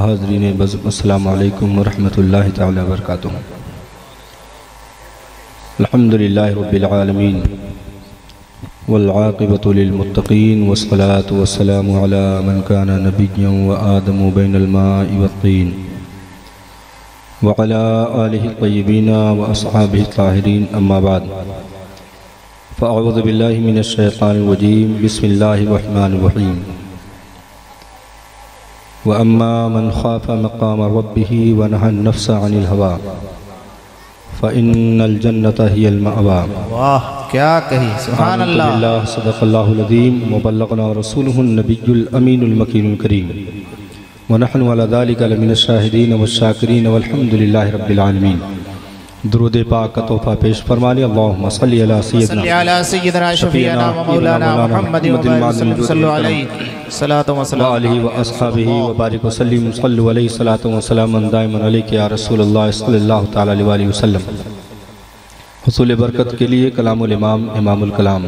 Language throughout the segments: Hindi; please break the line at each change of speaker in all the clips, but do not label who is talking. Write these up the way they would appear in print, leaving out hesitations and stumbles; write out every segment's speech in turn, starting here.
हाज़रीन अस्सलामु अलैकुम वरहमतुल्लाहि तआला वबरकातुहू। अल्हम्दुलिल्लाहि रब्बिल आलमीन वल आक़िबतु लिल मुत्तक़ीन वस्सलातु वस्सलामु अला मन काना नबिय्यन व आदमु बैनल माइ वत्तीन व अला आलिहि तय्यिबीन व अस्हाबिहि ताहिरीन अम्मा बाद फ़अऊज़ु बिल्लाहि मिनश शैतानिर रजीम बिस्मिल्लाहिर रहमानिर रहीम। व अम्मा मन खाफ़ा मक़ाम रब्बिही व नहन नफ्स अनिल हवा फ़इन्नल जन्नता हियल मअवा।
वाह क्या कही, सुभान अल्लाह।
सदक़ल्लाहुल अज़ीम व बल्लग़ना रसूलुहुन नबियुल अमीनुल मकीनुल करीम व नहनु अला ज़ालिका लमिनश शाहिदीन वश्शाकिरीन वल्हम्दुलिल्लाहि रब्बिल आलमीन। दुरूद पाक का तोहफ़ा पेश फरमाने अल्लाहुम्मा सल्लि अला सय्यिदना
शफीअना व मौलाना मुहम्मद सल्लल्लाहु अलैहि सलातो व सलाम
अलैहि व अस्हाबिही व बारिक वसल्लिम सल्लु अलैहि सलातो व सलामन दाइमन अलैका या रसूलल्लाह सल्लल्लाहु तआला अलैहि वसल्लम। हुसूल बरकत के लिए कलामुल इमाम इमामुल कलाम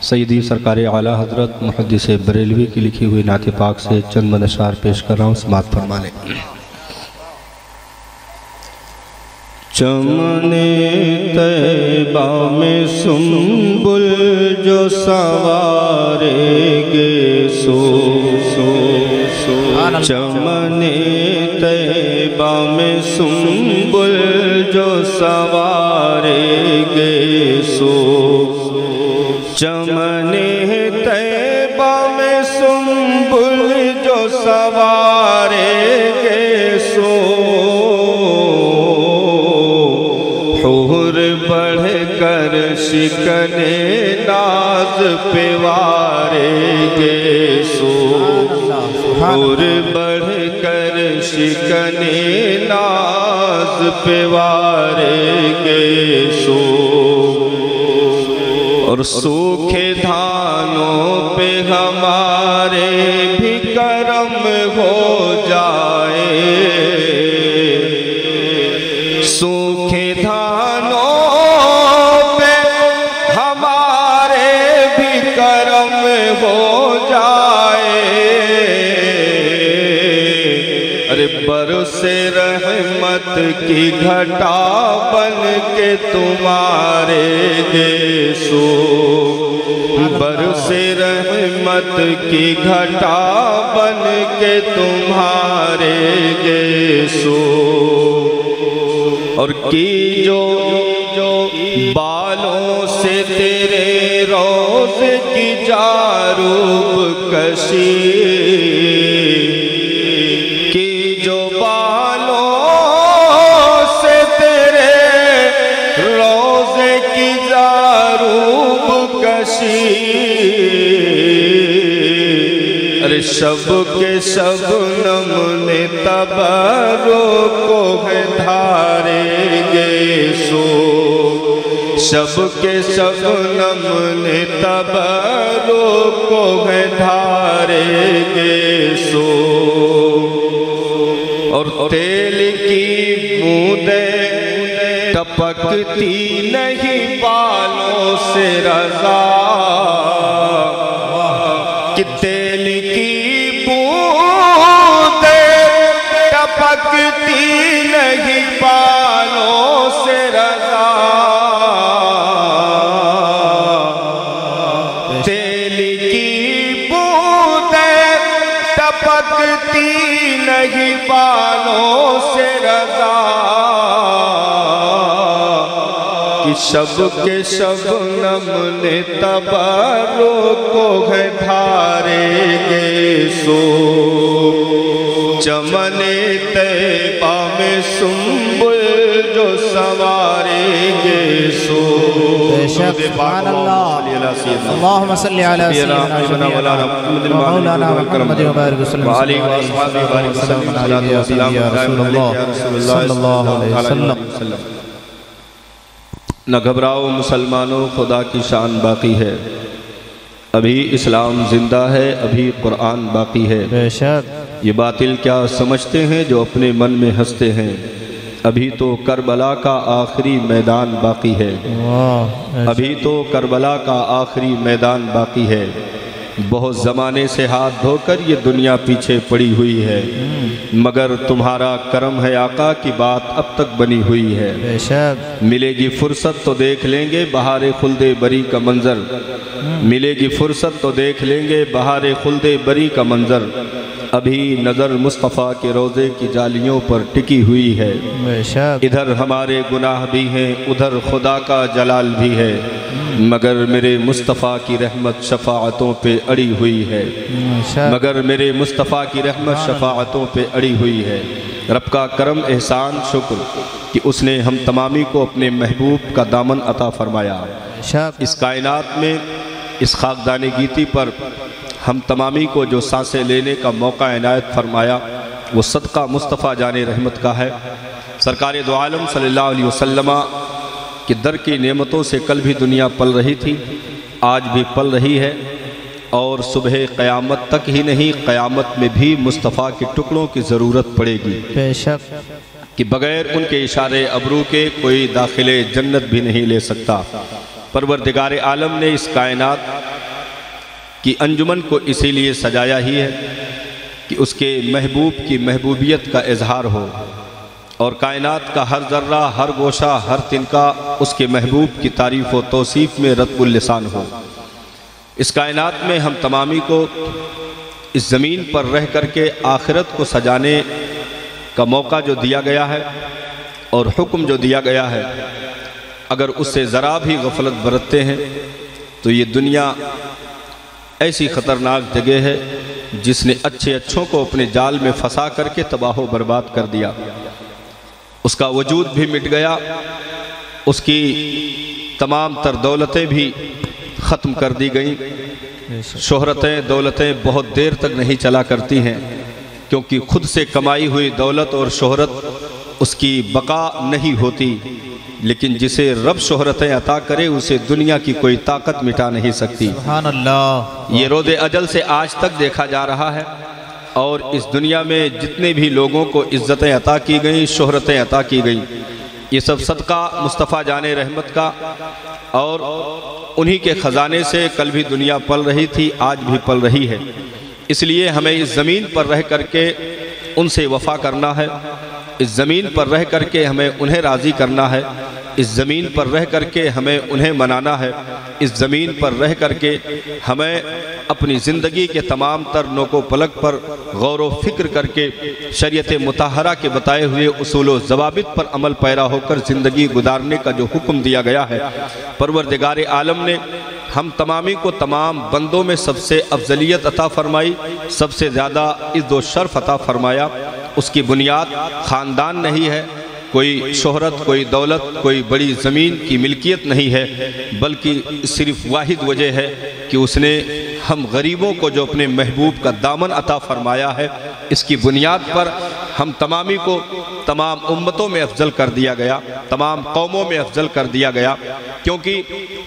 सैयदी सरकार आला हज़रत मुहद्दिस बरेलवी की लिखी हुई नात पाक से चंद अशआर पेश कर रहा हूँ, समाअत फरमा लें। चमने तैबा में सुंबुल जो सवारेगे सो सो सो। चमने तैबा में सुंबुल जो सवारेगे सो। चमने तैबा में सुंबुल जो सवारेगे सो। हुर बढ़ कर शिकने नाज पे वारेगे सो। हुर बढ़ कर शिकने नाज पे वारेगे सो। और सूखे धानों पे हमारे भी करम हो जाए। सूखे धानों पे हमारे भी करम हो जाए। अरे बरसे रहमत की घटा बन के तुम्हारे गेसो। बरसे रहमत की घटा बन के तुम्हारे गेसो। और की जो बालों से तेरे रोज की जारूब कशी। की जो बालों से तेरे रोज की जारूब कशी। अरे शब के शबनम ने तबरो को है धारेगे सो। शब के शबनम ने तबरो को है धारेगे सो। और तेल की बूंदें टपकती नहीं बालों से रज़ा। कि तेल की बूंदें टपकती नहीं बालों से रज़ा। तेल की बूंदें टपकती नहीं बालों से रज़ा। कि शब के शबनम ने तबरो को है धारेगे सो। चमने तैबा में सुंबुल जो सवारेगे सो।
सुभान अल्लाह। अल्लाहुम्मा सल्लि अला सय्यिदना मौलाना मुहम्मद व बारिक वसल्लम सल्लल्लाहु अलैहि वसल्लम।
न घबराओ मुसलमानों, खुदा की शान बाकी है। अभी इस्लाम जिंदा है, अभी कुरान बाकी है।
बेशक
ये बातिल क्या समझते हैं जो अपने मन में हंसते हैं। अभी तो करबला का आखिरी मैदान बाकी है। अभी तो करबला का आखिरी मैदान बाकी है। बहुत ज़माने से हाथ धोकर ये दुनिया पीछे पड़ी हुई है, मगर तुम्हारा करम है आका की बात अब तक बनी हुई है।
बेशक
मिलेगी फुर्सत तो देख लेंगे बहारे खुल्दे बरी का मंजर, मिलेगी फुर्सत तो देख लेंगे बहारे खुल्दे बरी का मंजर। अभी नज़र मुस्तफ़ा के रोज़े की जालियों पर टिकी हुई है।
बेशक
इधर हमारे गुनाह भी हैं, उधर खुदा का जलाल भी है, मगर मेरे मुस्तफ़ा की रहमत शफ़ाअतों पे अड़ी हुई है। मगर मेरे मुस्तफ़ा की रहमत शफ़ाअतों पे अड़ी हुई है। रब का करम एहसान शुक्र कि उसने हम तमामी को अपने महबूब का दामन अता फरमाया। इस कायनात में इस खाकदानी गीती पर हम तमामी को जो सांसें लेने का मौका इनायत फरमाया वो सदका मुस्तफ़ा जाने रहमत का है। सरकार दो आलम सल्लल्लाहु अलैहि वसल्लम की दर की नेमतों से कल भी दुनिया पल रही थी, आज भी पल रही है, और सुबह क़यामत तक ही नहीं, क़यामत में भी मुस्तफ़ा के टुकड़ों की ज़रूरत पड़ेगी।
बेशक
कि बग़ैर उनके इशारे अबरू के कोई दाखिले जन्नत भी नहीं ले सकता। परवरदिगार आलम ने इस कायनात कि अंजुमन को इसीलिए सजाया ही है कि उसके महबूब की महबूबियत का इजहार हो, और कायनात का हर ज़र्रा, हर गोशा, हर तिनका उसके महबूब की तारीफ़ व तौसीफ़ में रत्बुल लिसान हो। इस कायनात में हम तमामी को इस ज़मीन पर रह कर के आखिरत को सजाने का मौका जो दिया गया है और हुक्म जो दिया गया है, अगर उससे ज़रा भी गफलत बरतते हैं तो ये दुनिया ऐसी ख़तरनाक जगह है जिसने अच्छे अच्छों को अपने जाल में फंसा करके तबाह व बर्बाद कर दिया। उसका वजूद भी मिट गया, उसकी तमाम तर दौलतें भी ख़त्म कर दी गईं। शोहरतें, दौलतें बहुत देर तक नहीं चला करती हैं, क्योंकि खुद से कमाई हुई दौलत और शोहरत उसकी बका नहीं होती, लेकिन जिसे रब शोहरतें अता करे उसे दुनिया की कोई ताकत मिटा नहीं सकती।
सुभान अल्लाह।
ये रोज़े अजल से आज तक देखा जा रहा है, और इस दुनिया में जितने भी लोगों को इज़्ज़तें अता की गईं, शोहरतें अता की गईं, ये सब सदका मुस्तफ़ा जाने रहमत का, और उन्हीं के ख़जाने से कल भी दुनिया पल रही थी, आज भी पल रही है। इसलिए हमें इस ज़मीन पर रह करके उनसे वफ़ा करना है, इस ज़मीन पर रह करके हमें उन्हें राज़ी करना है, इस ज़मीन पर रह करके हमें उन्हें मनाना है, इस ज़मीन पर रह करके हमें अपनी ज़िंदगी के तमाम तर नोको पलक पर गौर व फिक्र करके शरीयत मुताहरा के बताए हुए उसूल व ज़वाबित पर अमल पैरा होकर ज़िंदगी गुजारने का जो हुक्म दिया गया है, परवरदिगार आलम ने हम तमामी को तमाम बंदों में सबसे अफजलियत अता फरमाई, सबसे ज़्यादा इज़्ज़त व शर्फ अता फरमाया। उसकी बुनियाद ख़ानदान नहीं है, कोई शोहरत, कोई दौलत, कोई बड़ी ज़मीन की मिल्कियत नहीं है, बल्कि सिर्फ वाहिद वजह है कि उसने हम गरीबों को जो अपने महबूब का दामन अता फरमाया है, इसकी बुनियाद पर हम तमामी को तमाम उम्मतों में अफजल कर दिया गया, तमाम कौमों में अफजल कर दिया गया, क्योंकि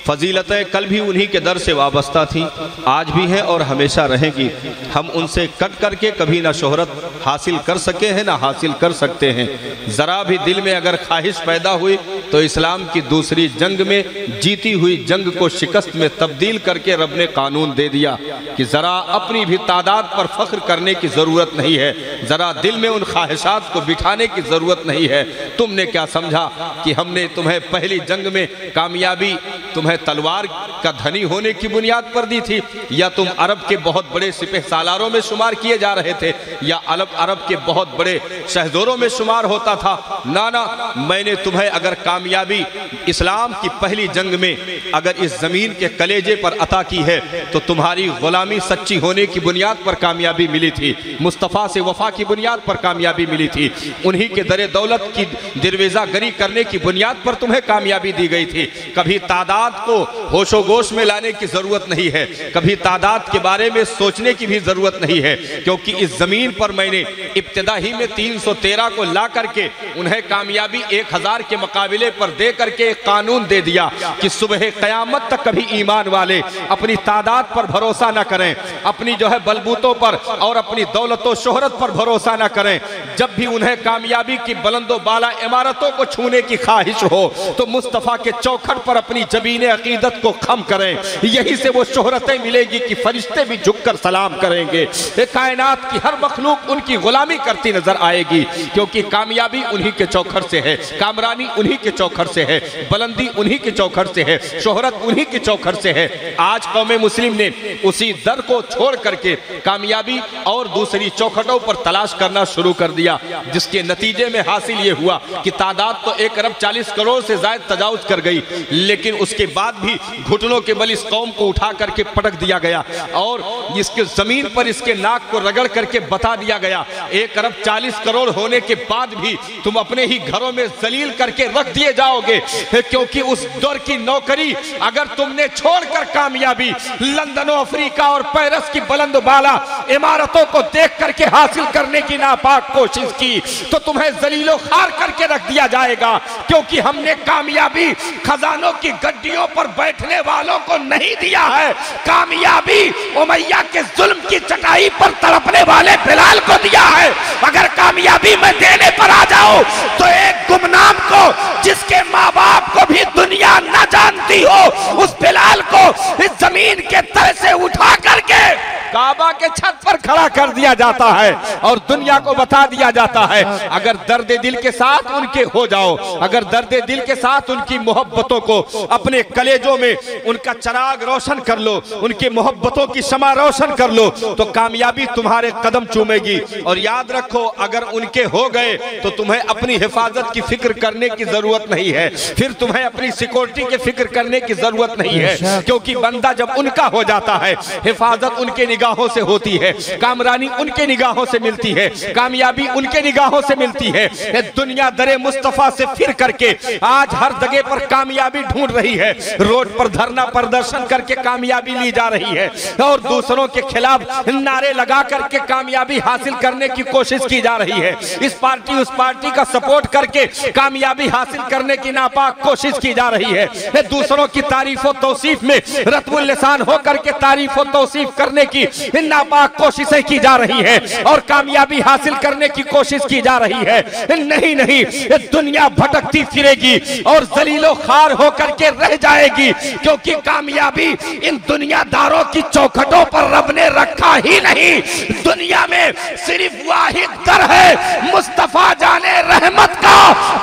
फ़जीलतें कल भी उन्हीं के दर से वाबस्ता थीं, आज भी हैं और हमेशा रहेंगी। हम उनसे कट करके कभी ना शोहरत हासिल कर सके हैं ना हासिल कर सकते हैं। ज़रा भी दिल में अगर ख्वाहिश पैदा हुई तो इस्लाम की दूसरी जंग में जीती हुई जंग को शिकस्त में तब्दील करके रब ने कानून दे दिया कि ज़रा अपनी भी तादाद पर फ़ख्र करने की ज़रूरत नहीं है, ज़रा दिल में उन ख्वाहिशात को बिठाने की ज़रूरत नहीं है। तुमने क्या समझा कि हमने तुम्हें पहली जंग में कामयाबी तुम्हें तलवार का धनी होने की बुनियाद पर दी थी, या तुम अरब के बहुत बड़े सिपह सालारों में शुमार किए जा रहे थे, या अरब के बहुत बड़े शहजोरों में शुमार होता था? ना ना, मैंने तुम्हें अगर कामयाबी इस्लाम की पहली जंग में अगर इस ज़मीन के कलेजे पर अता की है तो तुम्हारी गुलामी सच्ची होने की बुनियाद पर कामयाबी मिली थी, मुस्तफ़ा से वफा की बुनियाद पर कामयाबी मिली थी, उन्हीं के दरे दौलत की दिरवेज़ा गरी करने की बुनियाद पर तुम्हें कामयाबी दी गई थी। कभी तादाद को होशो गोश में लाने की ज़रूरत नहीं है, कभी तादाद के बारे में सोचने की भी ज़रूरत नहीं है, क्योंकि इस ज़मीन पर मैंने इब्तिदा ही में 313 को ला करके उन्हें कामयाबी 1000 के मुकाबले पर दे करके एक कानून दे दिया कि सुबह क़यामत तक कभी ईमान वाले अपनी तादाद पर भरोसा न करें, अपनी जो है बलबूतों पर और अपनी दौलत व शोहरत पर भरोसा न करें,
जब भी उन्हें कामयाबी की बुलंदो बाला इमारतों को छूने की ख्वाहिश हो तो मुस्तफ़ा के चौखट पर अपनी जबीन अकीदत को खम करें। यही से वो शोहरतें मिलेगी कि फरिश्ते भी झुककर सलाम करेंगे। कायनात की हर मखलूक उनकी गुलामी करती नजर आएगी, क्योंकि कामयाबी उन्हीं के चौखट से है, कामरानी उन्हीं के चौखट से है, बुलंदी उन्हीं के चौखट से है, शोहरत उन्हीं के चौखट से है। आज कौम मुस्लिम ने उसी दर को छोड़ करके कामयाबी और दूसरी चौखटों पर तलाश करना शुरू कर दिया, जिसके नतीजे में हासिल ये हुआ कि तादाद तो 1 अरब 40 करोड़ से ज्यादा तजावुज कर गई, लेकिन उसके बाद भी घुटनों के बल इस कौम को उठा करके पटक दिया गया और इसके जमीन पर इसके नाक को रगड़ करके बता दिया गया 1 अरब 40 करोड़ होने के बाद भी तुम अपने ही घरों में जलील करके रख दिए जाओगे, क्योंकि उस दौर की नौकरी अगर तुमने छोड़कर कामयाबी लंदन, अफ्रीका और पेरिस की बुलंद बाला इमारतों को देख करके हासिल करने की नापाक कोशिश की तो तुम्हें जलीलो खार करके रख दिया जाएगा, क्योंकि हमने कामयाबी खजानों की गड्डियों पर बैठने वालों को नहीं दिया है, कामयाबी उमैया के जुल्म की चटाई पर तड़पने वाले बिलाल को दिया है। अगर कामयाबी में देने पर आ जाओ तो एक गुमनाम को, जिसके माँ बाप को भी दुनिया न जानती हो, उस बिलाल को इस जमीन के तले से उठा करके काबा के छत पर खड़ा कर दिया जाता है और दुनिया को बता दिया जाता है अगर दर्द दिल के साथ उनके हो जाओ, अगर दर्द दिल के साथ उनकी मोहब्बतों को अपने कलेजों में उनका चराग रोशन कर लो, उनकी मोहब्बतों की शमा रोशन कर लो, तो कामयाबी तुम्हारे कदम चूमेगी। और याद रखो, अगर उनके हो गए तो तुम्हें अपनी हिफाजत की फिक्र करने की जरूरत नहीं है, फिर तुम्हें अपनी सिक्योरिटी की फिक्र करने की जरूरत नहीं है, क्योंकि बंदा जब उनका हो जाता है, हिफाजत उनके निगाहों से होती है, कामरानी उनके निगाहों से मिलती है, कामयाबी उनके निगाहों से मिलती है। दुनिया दरे मुस्तफा से फिर करके आज हर जगह पर कामयाबी ढूंढ रही है, रोड पर धरना प्रदर्शन करके कामयाबी ली जा रही है और दूसरों के खिलाफ नारे लगा करके कामयाबी हासिल करने की कोशिश की जा रही है। इस पार्टी उस पार्टी का सपोर्ट करके कामयाबी हासिल करने की नापाक कोशिश की जा रही है। दूसरों की तारीफ और तौसीफ में रत्बुल लिसान होकर के तारीफ और तौसीफ करने की नापाक कोशिशें की जा रही है और कामयाबी हासिल करने की कोशिश की जा रही है। नहीं नहीं, दुनिया भटकती फिरेगी और जलीलो खार होकर के रह जाएगी, क्योंकि कामयाबी इन दुनियादारों की चौखटों पर रब ने रखा ही नहीं। दुनिया में सिर्फ वाहिद दर है मुस्तफा जाने रहमत का,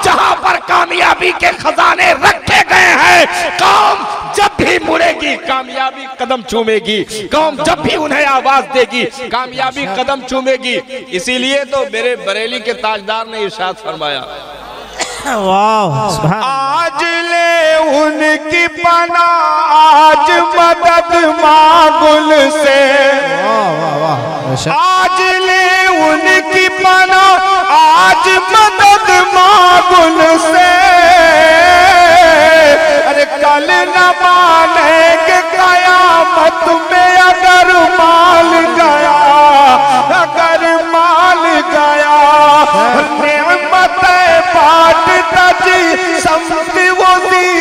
जहां पर कामयाबी के खजाने रखे गए हैं। कौम जब भी मुड़ेगी कामयाबी कदम चूमेगी, कौम जब भी उन्हें आवाज देगी कामयाबी कदम चूमेगी। इसीलिए तो मेरे बरेली के ताजदार ने इरशाद फरमाया,
आज ले उनकी पना, आज मदद मांगुल से, आज ले उनकी पना, आज मदद मांगुल से। अरे कल न मानेंगे कयामत में अगर माल गया, अगर माल गया। नेमत बाट तजी समझ वो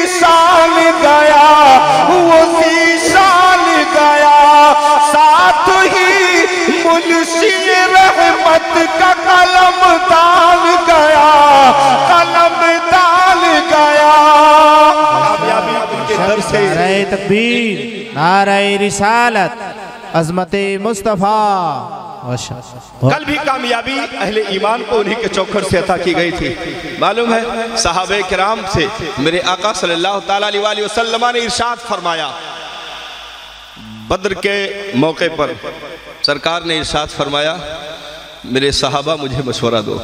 शान गया, वो शान गया। साथ ही मुंशी रहमत का कलम दान गया, कलम दान गया।
नारे तकबीर, नारे रिसालत, अज़मते मुस्तफ़ा।
कल भी कामयाबी अहले ईमान को उन्हीं के चौखट से अता की गई थी। मालूम है, सहाबे किराम से मेरे आका सल्लल्लाहु ताला अलैहि वसल्लम ने इरशाद फरमाया, बद्र के मौके पर सरकार ने इरशाद फरमाया, मेरे सहाबा मुझे मशवरा दो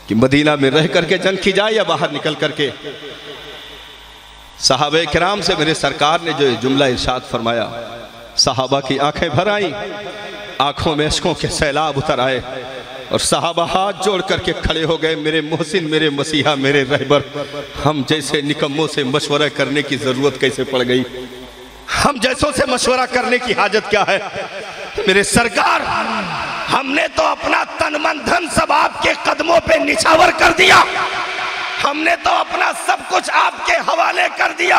कि मदीना में रह करके जंग की जाए या बाहर निकल करके। सहाबे किराम से मेरे सरकार ने जो जुमला इरशाद फरमाया, सहाबा की आंखें भर आई, आंखों में अश्कों के सैलाब उतर आए और सहाबा हाथ जोड़ करके खड़े हो गए, मेरे मोहसिन, मेरे मसीहा, मेरे रहबर, हम जैसे निकम्मों से मशवरा करने की जरूरत कैसे पड़ गई? हम जैसों से मशवरा करने की हाजत क्या है? मेरे सरकार, हमने तो अपना तन मन धन सब आपके कदमों पे निछावर कर दिया, हमने तो अपना सब कुछ आपके हवाले कर दिया।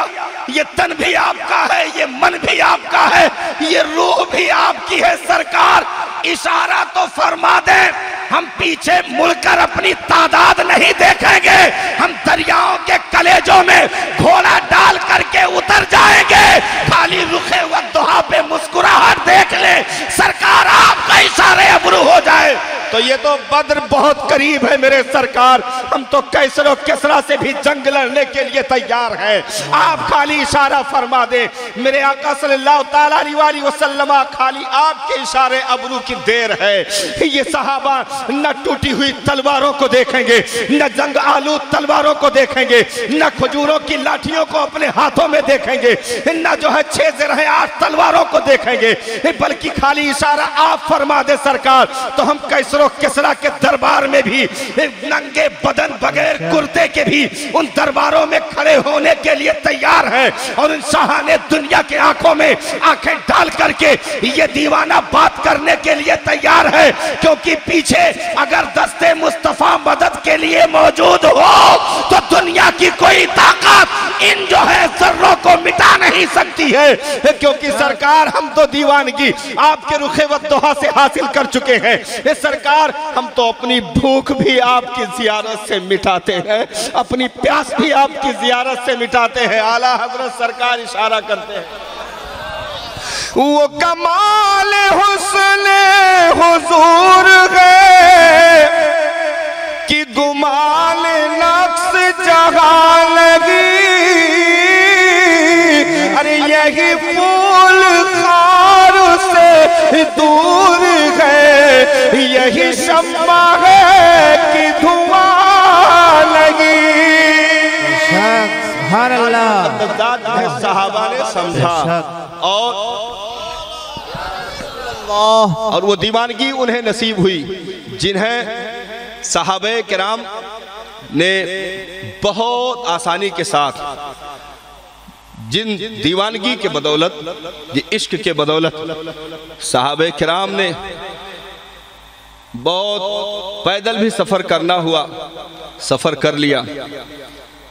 ये तन भी आपका है, ये मन भी आपका है, ये रूह भी आपकी है। सरकार, इशारा तो फरमा दे, हम पीछे मुड़कर अपनी तादाद नहीं देखेंगे, हम दरियाओं के कलेजों में घोड़ा डाल करके उतर जाएंगे। खाली रुखे वद्दुहा पे मुस्कुराहट देख ले, सरकार आपका इशारे अबरू हो जाए। तो ये तो बद्र बहुत करीब है मेरे सरकार, हम तो कैसर और किसरा से भी जंग लड़ने के लिए तैयार हैं। आप खाली इशारा फरमा दे मेरे आका सल्लल्लाहु ताला अलैहि वसल्लम, खाली आपके इशारे अबरू की देर है। ये सहाबा न टूटी हुई तलवारों को देखेंगे, न जंग आलू तलवारों को देखेंगे, न खजूरों की लाठियों को अपने हाथों में देखेंगे, न जो है 6 तलवारों को देखेंगे, बल्कि खाली इशारा आप फरमा दे सरकार। तो हम कैसर किसरा के दरबार में भी नंगे बदन बगैर कुर्ते के भी उन दरबारों में खड़े होने के लिए तैयार हैं। और उन शाहाने दुनिया के आंखों में आंखें डाल करके ये दीवाना बात करने के लिए तैयार है, क्योंकि पीछे अगर दस्ते मुस्तफा मदद के लिए मौजूद हो तो दुनिया की कोई ताकत इन जो है जर्रों को मिटा नहीं सकती है। क्योंकि सरकार हम तो दीवानगी आपके रुखे वद्दुहा से हासिल कर चुके हैं। सरकार हम तो अपनी भूख भी आपकी जियारत से मिटाते हैं, अपनी प्यास भी आपकी जियारत से मिटाते हैं। आला हजरत सरकार इशारा करते हैं,
वो कमाल हुस्न हुजूर है कि गुमाल नक्श जहां लगी। अरे यही फूल खार से दूर है, यही शम्मा है कि धुआं लगी।
सुभान अल्लाह।
सहाबा ने समझा और वो दीवानगी उन्हें नसीब हुई जिन्हें सहाबे किराम ने बहुत आसानी के साथ, जिन दीवानगी के बदौलत, ये इश्क के बदौलत सहाबे किराम ने बहुत पैदल भी सफ़र करना हुआ, सफ़र कर लिया।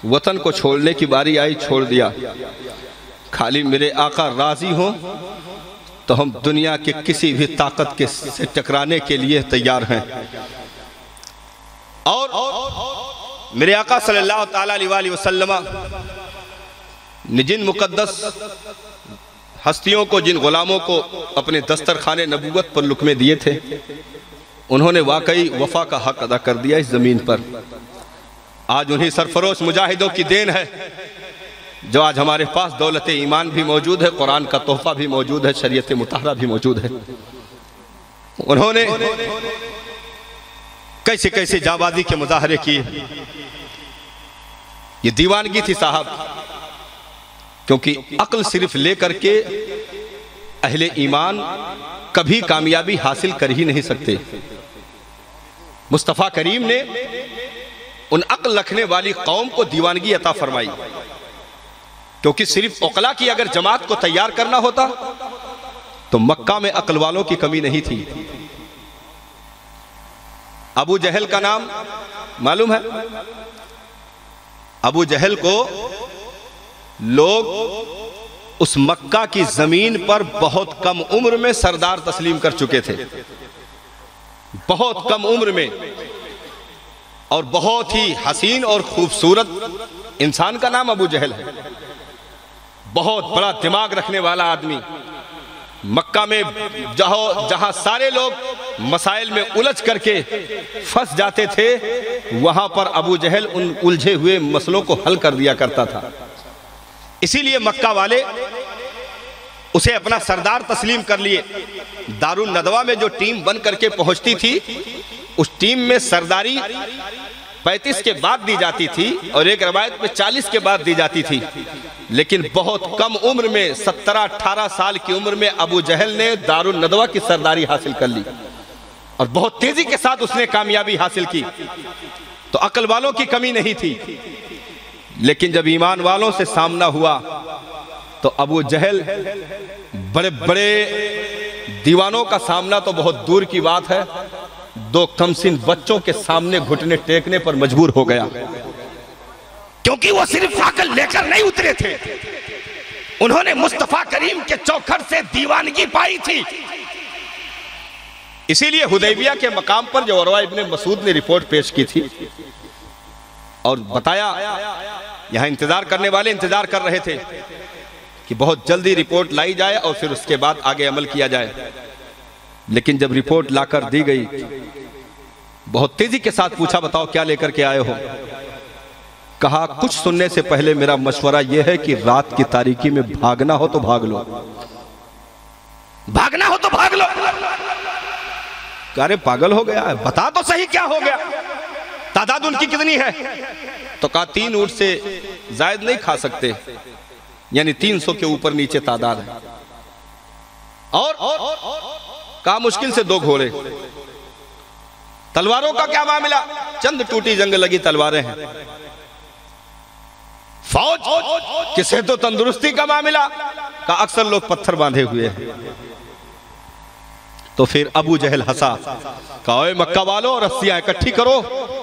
वतन को छोड़ने की बारी आई, छोड़ दिया। खाली मेरे आका राजी हो तो हम दुनिया के किसी भी ताकत के से टकराने के लिए तैयार हैं। और मेरे आका सल्लल्लाहु ताला अलैहि वसल्लम ने जिन मुकद्दस हस्तियों को, जिन गुलामों को अपने दस्तरखाने नबूवत पर लुक़मे दिए थे, उन्होंने वाकई वफा का हक अदा कर दिया इस ज़मीन पर। आज उन्हीं सरफरोश मुजाहिदों की देन है जो आज हमारे पास दौलत ईमान भी मौजूद है, कुरान का तोहफा भी मौजूद है, शरीयत मुताहरा भी मौजूद है। उन्होंने कैसे कैसे जाबाजी के मुजाहरे किए। ये दीवानगी थी साहब, क्योंकि अक्ल सिर्फ लेकर के अहले ईमान कभी कामयाबी हासिल कर ही नहीं सकते। मुस्तफ़ा करीम ने उन अक्ल रखने वाली कौम को दीवानगी अता फरमाई, क्योंकि सिर्फ उकला की अगर जमात को तैयार करना होता तो मक्का में अक्ल वालों की कमी नहीं थी। अबू जहल का नाम मालूम है? अबू जहल को लोग उस मक्का की जमीन पर बहुत कम उम्र में सरदार तस्लीम कर चुके थे, बहुत कम उम्र में, और बहुत ही हसीन और खूबसूरत इंसान का नाम अबू जहल है। बहुत बड़ा दिमाग रखने वाला आदमी। मक्का में जहां सारे लोग मसाइल में उलझ करके फंस जाते थे, वहां पर अबू जहल उन उलझे हुए मसलों को हल कर दिया करता था। इसीलिए मक्का वाले उसे अपना सरदार तस्लीम कर लिए। दारुन नदवा में जो टीम बन करके पहुंचती थी, उस टीम में सरदारी 35 के बाद दी जाती थी और एक रवायत में 40 के बाद दी जाती थी। लेकिन बहुत कम उम्र में 17-18 साल की उम्र में अबू जहल ने दारुन नदवा की सरदारी हासिल कर ली और बहुत तेजी के साथ उसने कामयाबी हासिल की। तो अक्ल वालों की कमी नहीं थी, लेकिन जब ईमान वालों से सामना हुआ तो अबू जहल बड़े बड़े दीवानों का सामना तो बहुत दूर की बात है, 2 कमसिन बच्चों के सामने घुटने टेकने पर मजबूर हो गया, क्योंकि वो सिर्फ अकल लेकर नहीं उतरे थे, उन्होंने मुस्तफा करीम के चौखट से दीवानगी पाई थी। इसीलिए हुदैबिया के मकाम पर जो उरवा इब्ने मसूद ने रिपोर्ट पेश की थी और बताया, यहां इंतजार करने वाले इंतजार कर रहे थे कि बहुत जल्दी रिपोर्ट लाई जाए और फिर उसके बाद आगे अमल किया जाए। लेकिन जब रिपोर्ट लाकर दी गई, बहुत तेजी के साथ पूछा, बताओ क्या लेकर के आए हो? कहा, कुछ सुनने से पहले मेरा मशवरा यह है कि रात की तारीकी में भागना हो तो भाग लो, भागना हो तो भाग लो। अरे पागल हो गया है, बता तो सही क्या हो गया, तादाद उनकी कितनी है? तो कहा 3 ऊंट से जायद नहीं खा सकते, यानी 300 के ऊपर नीचे तादाद है। और कहा मुश्किल से 2 घोड़े। तलवारों का क्या मामला? चंद टूटी जंग लगी तलवारें हैं। फौज किसे तो तंदुरुस्ती का मामला, का अक्सर लोग पत्थर बांधे हुए हैं। तो फिर अबू जहल हंसा, कहा ओए मक्का वालों, रस्सियां इकट्ठी करो,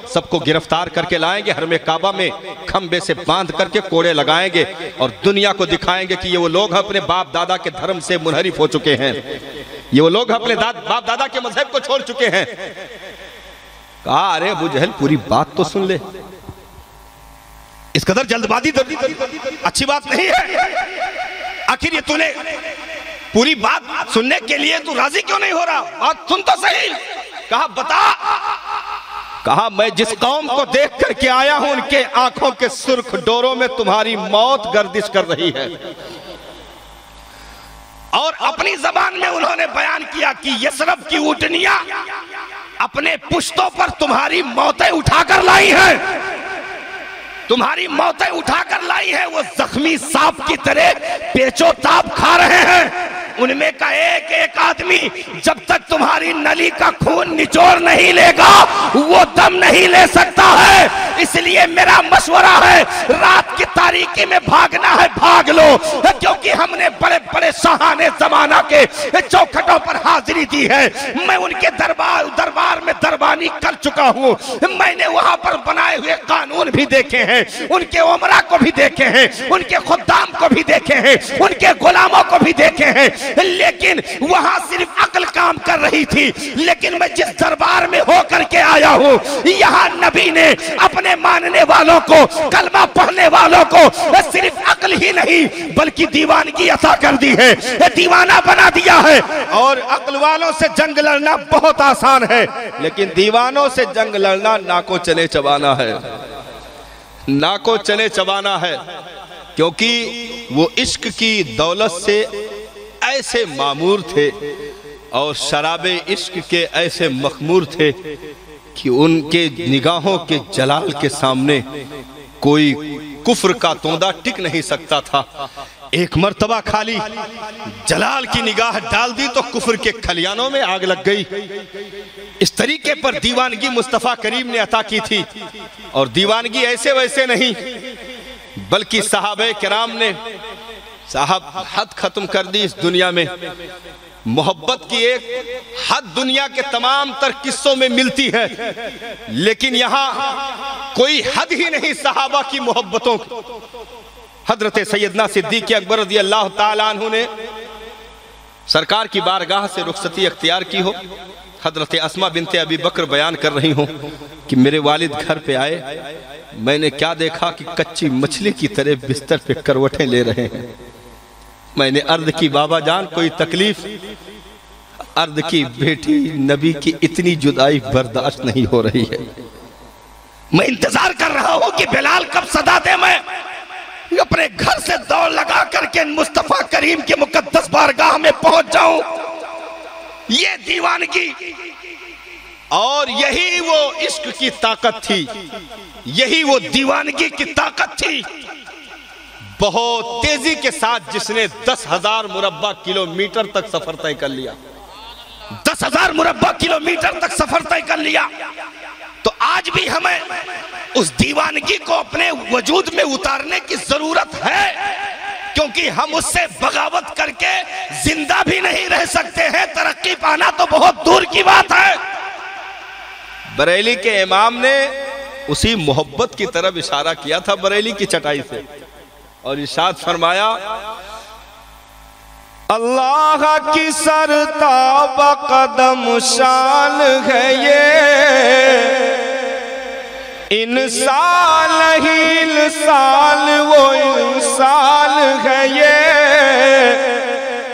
सबको गिरफ्तार करके लाएंगे, हरमे काबा में खंबे से बांध करके कोड़े लगाएंगे और दुनिया को दिखाएंगे कि ये वो लोग अपने बाप दादा के धर्म से मुनहरिफ हो चुके हैं, ये वो लोग अपने बाप दादा के मजहब को छोड़ चुके हैं। कहा अरे अबू जहल, पूरी बात तो सुन ले, इस कदर जल्दबाजी अच्छी बात नहीं है। आखिर ये तूने पूरी बात सुनने के लिए तू राजी क्यों नहीं हो रहा? बात सुन तो सही। कहा बता। कहा मैं जिस कौम को देख करके आया हूं, उनके आंखों के सुर्ख डोरों में तुम्हारी मौत गर्दिश कर रही है। और अपनी जबान में उन्होंने बयान किया कि यसरब की ऊँटनियां अपने पुश्तों पर तुम्हारी मौतें उठाकर लाई हैं, तुम्हारी मौतें उठाकर लाई है। वो जख्मी सांप की तरह पेचोताप खा रहे हैं। उनमें का एक एक आदमी जब तक तुम्हारी नली का खून निचोड़ नहीं लेगा, वो दम नहीं ले सकता है। इसलिए मेरा मशवरा है, रात की तारीकी में भागना है, भाग लो, क्योंकि हमने बड़े बड़े शाहाने जमाना के चौखटों पर हाजिरी दी है। मैं उनके दरबार में दरबानी कर चुका हूँ। मैंने वहां पर बनाए हुए कानून भी देखे हैं, उनके उमरा को भी देखे हैं, उनके खुद्दाम को भी देखे हैं, उनके गुलामों को भी देखे हैं। लेकिन वहां सिर्फ अक्ल काम कर रही थी। लेकिन मैं जिस दरबार में होकर के आया हूँ, यहाँ नबी ने अपने मानने वालों को, कलमा पढ़ने वालों को सिर्फ अक्ल ही नहीं बल्कि दीवानगी अता कर दी है, दीवाना बना दिया है। और अक्ल वालों से जंग लड़ना बहुत आसान है, लेकिन दीवानों से जंग लड़ना नाको चने चबाना है, नाको चने चबाना है। क्योंकि वो इश्क की दौलत से ऐसे मामूर थे और शराबे इश्क के ऐसे मखमूर थे कि उनके निगाहों के जलाल के सामने कोई कुफ्र का तोंदा टिक नहीं सकता था। एक मर्तबा खाली जलाल की निगाह डाल दी तो कुफ्र के खलियानों में आग लग गई। इस तरीके पर दीवानगी मुस्तफा करीम ने अता की थी। और दीवानगी ऐसे वैसे नहीं, बल्कि सहाबे किराम ने साहब हद खत्म कर दी इस दुनिया में। मोहब्बत की एक हद दुनिया के तमाम तर किस्सों में मिलती है, लेकिन यहाँ कोई हद ही नहीं सहाबा की मोहब्बतों की। हजरत सैयदना सिद्दीक अकबर रज़ी अल्लाह ताला अन्हु ने सरकार की बारगाह से रुखसती अख्तियार की हो। हजरत अस्मा बिनते अबी बकर बयान कर रही हूँ कि मेरे वालिद घर पे आए, मैंने क्या देखा कि कच्ची मछली की तरह बिस्तर पे करवटें ले रहे हैं। मैंने अर्ज की बाबा जान कोई तकलीफ? अर्ज की बेटी नबी की इतनी जुदाई बर्दाश्त नहीं हो रही है। मैं इंतजार कर रहा हूं कि बिलाल कब सदा दे, मैं अपने घर से दौड़ लगा करके मुस्तफा करीम के मुकद्दस बारगाह में पहुंच जाऊं। ये दीवानगी और यही वो इश्क की ताकत थी, यही वो दीवानगी की ताकत थी। बहुत तेजी के साथ जिसने 10,000 मुरब्बा किलोमीटर तक सफर तय कर लिया, 10,000 मुरब्बा किलोमीटर तक सफर तय कर लिया। तो आज भी हमें उस दीवानगी को अपने वजूद में उतारने की जरूरत है, क्योंकि हम उससे बगावत करके जिंदा भी नहीं रह सकते हैं। तरक्की पाना तो बहुत दूर की बात है। बरेली के इमाम ने उसी मोहब्बत की तरफ इशारा किया था बरेली की चटाई से, और इरशाद फरमाया
अल्लाह की सरताब कदम शान है ये, इंसान ही इंसान वो इंसान है ये।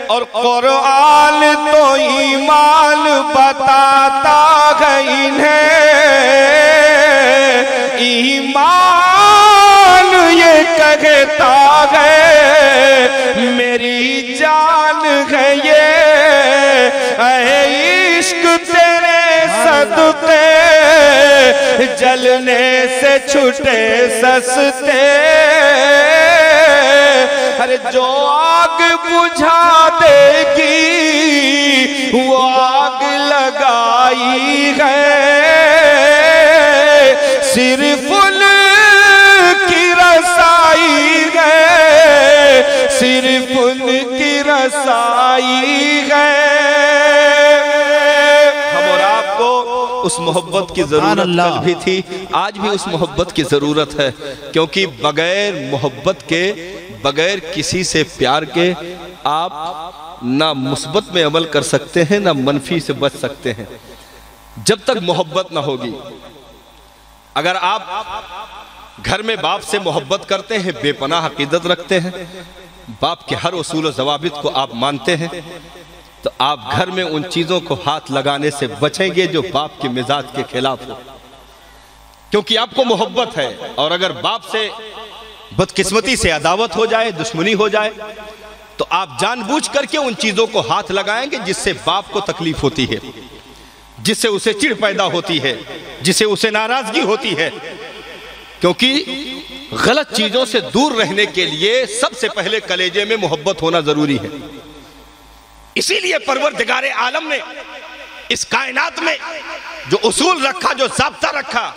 और कुरान तो ईमान बताता है इन्हें, ईमान ये कहता है मेरी जान है ये। ऐ इश्क तेरे सदके जलने से छूटे सस्ते, अरे जो आग बुझा देगी वो आग लगाई है। सिर्फ उनकी रसाई है, सिर्फ उनकी रसाई है। हम और आपको उस मोहब्बत की जरूरत कल भी थी, आज भी उस मोहब्बत की जरूरत है, क्योंकि बगैर मोहब्बत के, बगैर किसी से प्यार के आप ना मुस्बत में अमल कर सकते हैं ना मनफी से बच सकते हैं। जब तक मोहब्बत ना होगी, अगर आप घर में बाप से मोहब्बत करते हैं, बेपनाह अकीदत रखते हैं, बाप के हर उसूल व ज़वाबित को आप मानते हैं, तो आप घर में उन चीजों को हाथ लगाने से बचेंगे जो बाप के मिजाज के खिलाफ हो, क्योंकि आपको मोहब्बत है। और अगर बाप से बदकिस्मती से अदावत हो जाए, दुश्मनी हो जाए, तो आप जानबूझ करके उन चीजों को हाथ लगाएंगे जिससे बाप को तकलीफ होती है, जिससे उसे चिढ़ पैदा होती है, जिससे उसे नाराजगी होती है। क्योंकि गलत चीजों से दूर रहने के लिए सबसे पहले कलेजे में मोहब्बत होना जरूरी है। इसीलिए परवरदिगारे आलम ने इस कायनात में जो उसूल रखा, जो ज़ाब्ता रखा,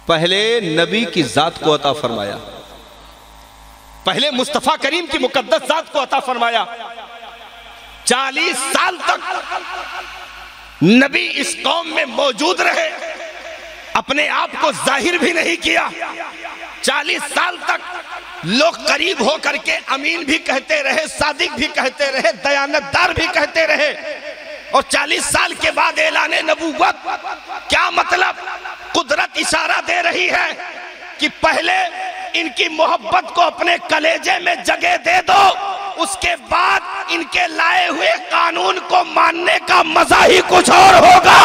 पहले नबी की जात को अता फरमाया, पहले मुस्तफा करीम की मुकद्दस जात को अता फरमाया। 40 साल तक नबी इस कौम में मौजूद रहे, अपने आप को जाहिर भी नहीं किया। 40 साल तक लोग करीब हो करके अमीन भी कहते रहे, सादिक भी कहते रहे, दयानतदार भी कहते रहे। और 40 साल के बाद ऐलान नबूवत, क्या मतलब? कुदरत इशारा दे रही है कि पहले इनकी मोहब्बत को अपने कलेजे में जगह दे दो, उसके बाद इनके लाए हुए कानून को मानने का मजा ही कुछ और होगा।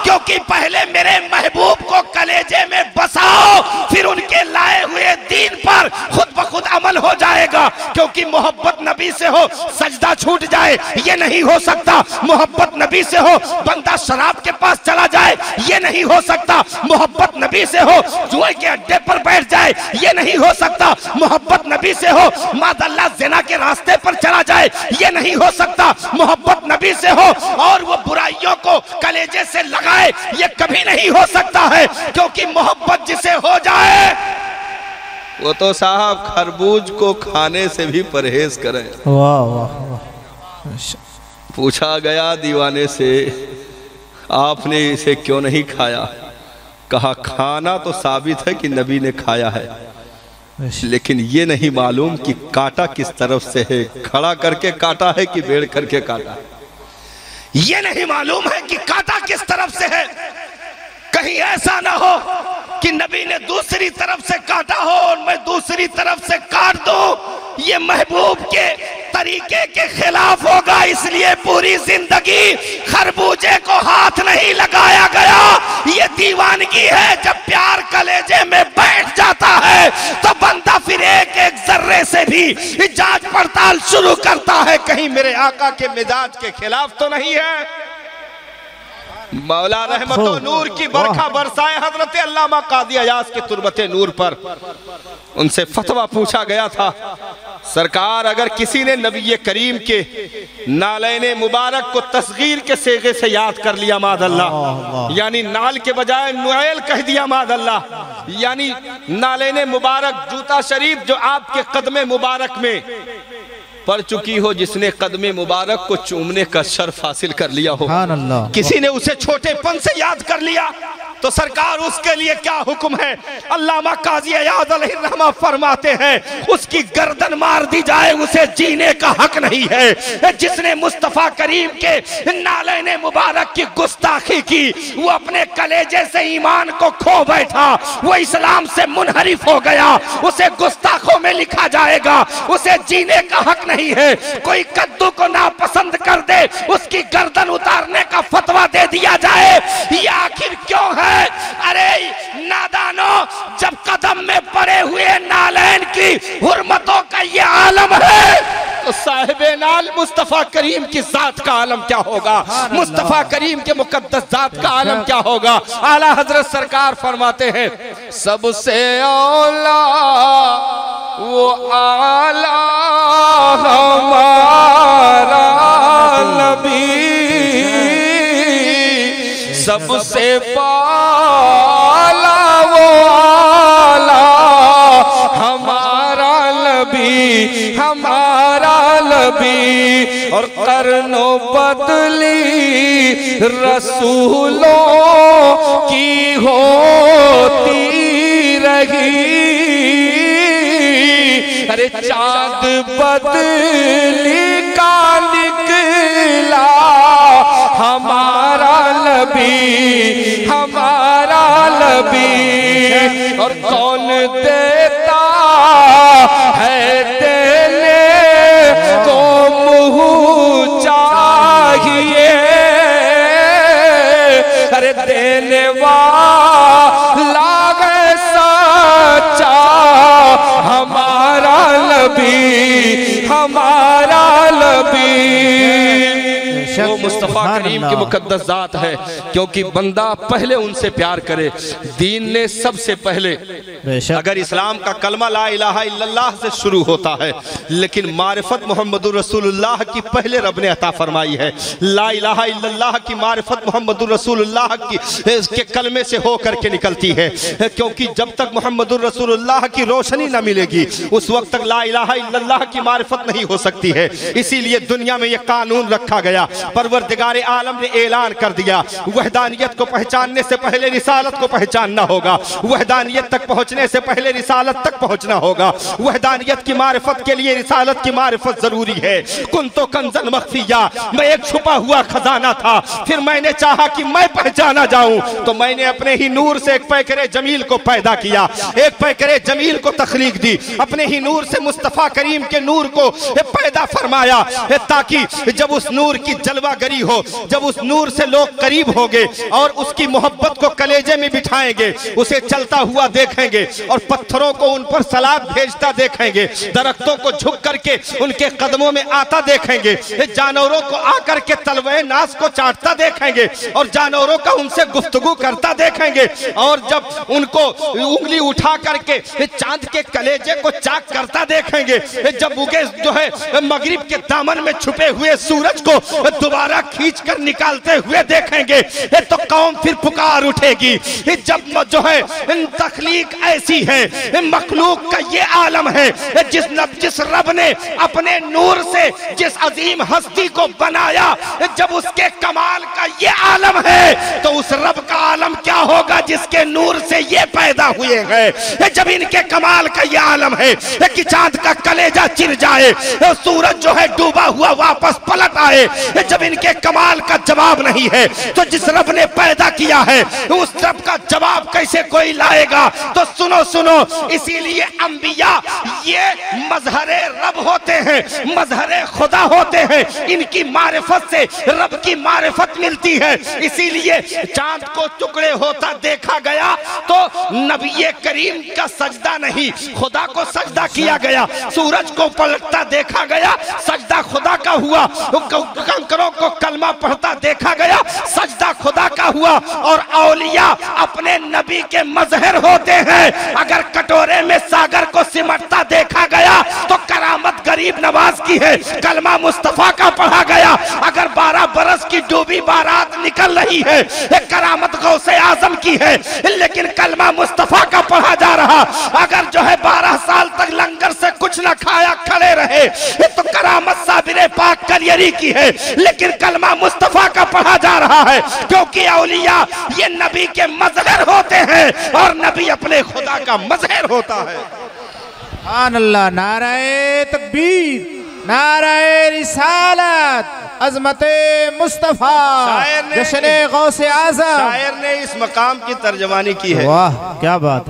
क्योंकि पहले मेरे महबूब को कलेजे में बसाओ, फिर उनके लाए हुए दीन पर खुद ब खुद अमल हो जाएगा। क्योंकि मोहब्बत नबी से हो सजदा छूट जाए, ये नहीं हो सकता। मोहब्बत नबी से हो बंदा शराब के पास चला जाए, ये नहीं हो सकता। मोहब्बत नबी से हो जुए के अड्डे पर बैठ जाए, ये नहीं हो सकता। मोहब्बत नबी से हो मादल्ला ज़िना के रास्ते पर चला जाए, ये नहीं हो सकता। मोहब्बत नबी से हो और वो बुराइयों को कलेजे से लगाए, ये कभी नहीं हो सकता है। क्योंकि मोहब्बत जिसे हो जाए वो तो साहब खरबूज को खाने से भी परहेज करे।
वाह वाह वाह।
पूछा गया दीवाने से, आपने इसे क्यों नहीं खाया? कहा खाना तो साबित है कि नबी ने खाया है, लेकिन ये नहीं मालूम कि काटा किस तरफ से है, खड़ा करके काटा है कि बेड़ करके काटा है। ये नहीं मालूम है कि काटा किस तरफ से है। कहीं ऐसा ना हो कि नबी ने दूसरी तरफ से काटा हो और मैं दूसरी तरफ से काट दूं, ये महबूब के तरीके के खिलाफ होगा। इसलिए पूरी जिंदगी खरबूजे को हाथ नहीं लगाया गया। ये दीवानगी है। जब प्यार कलेजे में बैठ जाता है तो बंदा फिर एक एक जर्रे से भी जांच पड़ताल शुरू करता है, कहीं मेरे आका के मिजाज के खिलाफ तो नहीं है। मौला रहमतो नूर की बरखा बरसाए हजरत अल्लामा कादी अयाज के तुरबते नूर पर। उनसे फतवा पूछा गया था, सरकार अगर किसी ने नबी करीम के नालैने मुबारक को तस्गीर के सेगे से याद कर लिया मादल्ला, यानी नाल के बजाय नुएल कह दिया मादल्ला, यानी नालैने मुबारक जूता शरीफ जो आपके कदमे मुबारक में
पढ़ चुकी हो, जिसने कदमे मुबारक को चूमने का शर्फ हासिल कर लिया हो,
किसी ने उसे छोटेपन से याद कर लिया, तो सरकार उसके लिए क्या हुक्म है? अल्लामा काजी अयाद अलैहिर्रहमा फरमाते हैं उसकी गर्दन मार दी जाए, उसे जीने का हक नहीं है। जिसने मुस्तफा करीम के नालैने मुबारक की गुस्ताखी की, वो अपने कलेजे से ईमान को खो बैठा, वो इस्लाम से मुनहरिफ हो गया, उसे गुस्ताखों में लिखा जाएगा, उसे जीने का हक नहीं है। कोई कद्दू को नापसंद कर दे, उसकी गर्दन उतारने का फतवा दे दिया जाए, ये आखिर क्यों है? अरे नादानो, जब कदम में पड़े हुए नालैन की हुर्मतों का ये आलम है, तो साहिबे नाल मुस्तफा करीम की जात का आलम क्या होगा? मुस्तफा करीम के मुकद्दस जात का आलम क्या होगा? आला हजरत सरकार फरमाते हैं सबसे औला वो आला हमारा नबी, सबसे पाला वो आला हमारा नबी, हमारा नबी। और करनो बदली रसूलों की होती रही, अरे चाँद बदली का निकला हमारा नबी, हमारा नबी। और कौन देता है देने को मुँह चाहिए, अरे देने वाला है सच्चा हमारा नबी, हमारा नबी। वो मुस्तफा करीम की मुकद्दस जात है, क्योंकि बंदा पहले उनसे प्यार करे। दीन ने सबसे पहले, अगर इस्लाम का कलमा ला इलाहा इल्लल्लाह से शुरू होता है, लेकिन मारिफत मोहम्मदुर रसूलुल्लाह की पहले रब ने अता फरमाई है। ला इलाहा इल्लल्लाह की मारिफत मोहम्मदुर रसूलुल्लाह की के कलमे से होकर के निकलती है, क्योंकि जब तक मोहम्मदुर रसूलुल्लाह की रोशनी न मिलेगी उस वक्त तक ला इलाहा इल्लल्लाह की मारिफत नहीं हो सकती है। इसीलिए दुनिया में यह कानून रखा गया, परवरदिगार आलम ने ऐलान कर दिया, वहदानियत को पहचानने से पहले रिसालत को पहचानना होगा, वहदानियत तक पहुंचने से पहले रिसालत तक पहुंचना होगा। वहदानियत की मारिफत के लिए रिसालत की मारिफत जरूरी है। कुन तो कंजन मख्फिया, मैं एक छुपा हुआ खजाना था, फिर मैंने चाहा कि मैं पहचाना जाऊं, तो मैंने अपने ही नूर से एक पैकरे जमील को पैदा किया, एक पैकरे जमील को तखलीक दी, अपने ही नूर से मुस्तफा करीम के नूर को पैदा फरमाया, ताकि जब उस नूर की जलवागरी हो, जब उस नूर से लोग करीब होंगे और उसकी मोहब्बत को कलेजे में बिठाएंगे, उसे चलता हुआ देखेंगे और पत्थरों को उन पर सलाब भेजता देखेंगे, दरख्तों को झुक करके उनके कदमों में आता देखेंगे, जानवरों को आकर के तलवे नास को चाटता देखेंगे और जानवरों का उनसे गुफ्तगू करता देखेंगे। और जब उनको उंगली उठा करके चांद के कलेजे को चाक करता देखेंगे, जब उगे जो है मगरिब के दामन में छुपे हुए सूरज को दोबारा खींचकर निकालते हुए देखेंगे, तो कौम फिर पुकार उठेगी। जब जो है तखलीक ऐसी है, मखलूक का ये आलम है, जिस रब ने अपने नूर से जिस अजीम हस्ती को बनाया, जब उसके कमाल का ये आलम है, तो उस रब का आलम क्या होगा जिसके नूर से ये पैदा हुए हैं। जब इनके कमाल का ये आलम है कि चांद का कलेजा चिर जाए, सूरज जो है डूबा हुआ वापस पलट आए, जब इनके कमाल का जवाब नहीं है, तो जिस रब ने पैदा किया है उस रब का जवाब कैसे कोई लाएगा? तो सुनो सुनो, इसीलिए अंबिया ये मजहरे रब होते हैं, मजहरे खुदा होते हैं, इनकी मारिफत से रब की मारिफत मिलती है। इसीलिए चांद को टुकड़े होता देखा गया तो नबी करीम का सजदा नहीं, खुदा को सजदा किया गया। सूरज को पलटता देखा गया, सजदा खुदा का हुआ। कंकरों को कलमा पढ़ता देखा गया, सजदा खुदा का हुआ। और औलिया अपने नबी के मजहर होते हैं। अगर कटोरे में सागर को सिमटता देखा गया तो करामत गरीब नवाज की है, कलमा मुस्तफा का पढ़ा गया। अगर 12 बरस की डूबी बारात निकल रही है, करामत गौसे आजम की है, लेकिन कलमा मुस्तफा का पढ़ा जा रहा। अगर जो है 12 साल तक लंगर से कुछ कुछ ना खाया खड़े रहे, ये तो करामत साबिर पाक कलियरी की है। लेकिन कलमा मुस्तफा का पढ़ा जा रहा है, क्योंकि औलिया ये नबी के मजहर होते हैं और नबी अपने खुदा का मजहर होता है।
सुभान अल्लाह। नाराए तकबीर, नाराए रिसालत, अज़मते मुस्तफा, जश्ने गौसे आज़म।
शायर ने इस मकाम की तर्जमानी की है।
वाह क्या बात।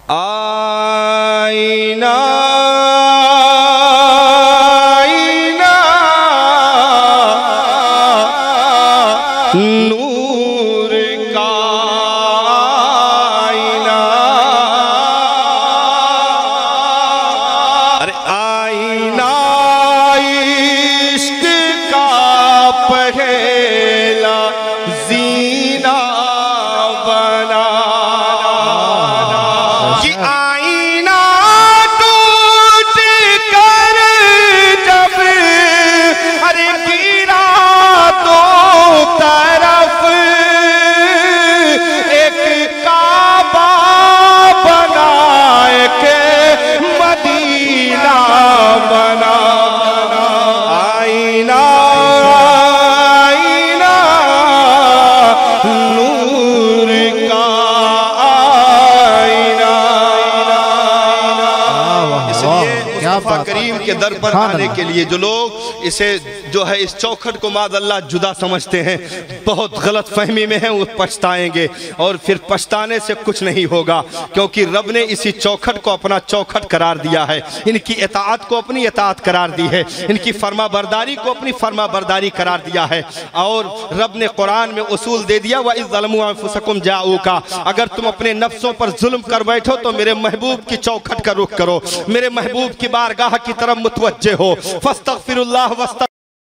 आईना आईना नूर का आईना, अरे आईना इश्क का पहला जीना बना। ये आईना टूट कर जब अरे गिरा दो तरफ, एक काबा बना, एक मदीना बना। आईना आईना नूर का आईना। इसलिए
क्या
मुस्तफा
बात।
करीम के दर पर आने के लिए जो लोग इसे जो है इस चौखट को माज़अल्लाह जुदा समझते हैं, बहुत गलत फहमी में हैं, वो पछताएंगे और फिर पछताने से कुछ नहीं होगा, क्योंकि रब ने इसी चौखट को अपना चौखट करार दिया है, इनकी इताअत को अपनी इताअत करार दी है, इनकी फर्मा बरदारी को अपनी फर्मा बरदारी करार दिया है। और रब ने कुरान में उसूल दे दिया, व इज़ ज़लमू अनफुसकुम जाऊका, अगर तुम अपने नफ्सों पर जुल्म कर बैठो तो मेरे महबूब की चौखट का रुख करो, मेरे महबूब की बारगाह की तरफ मुतवज्जे हो। फस्तगफिरुल्लाह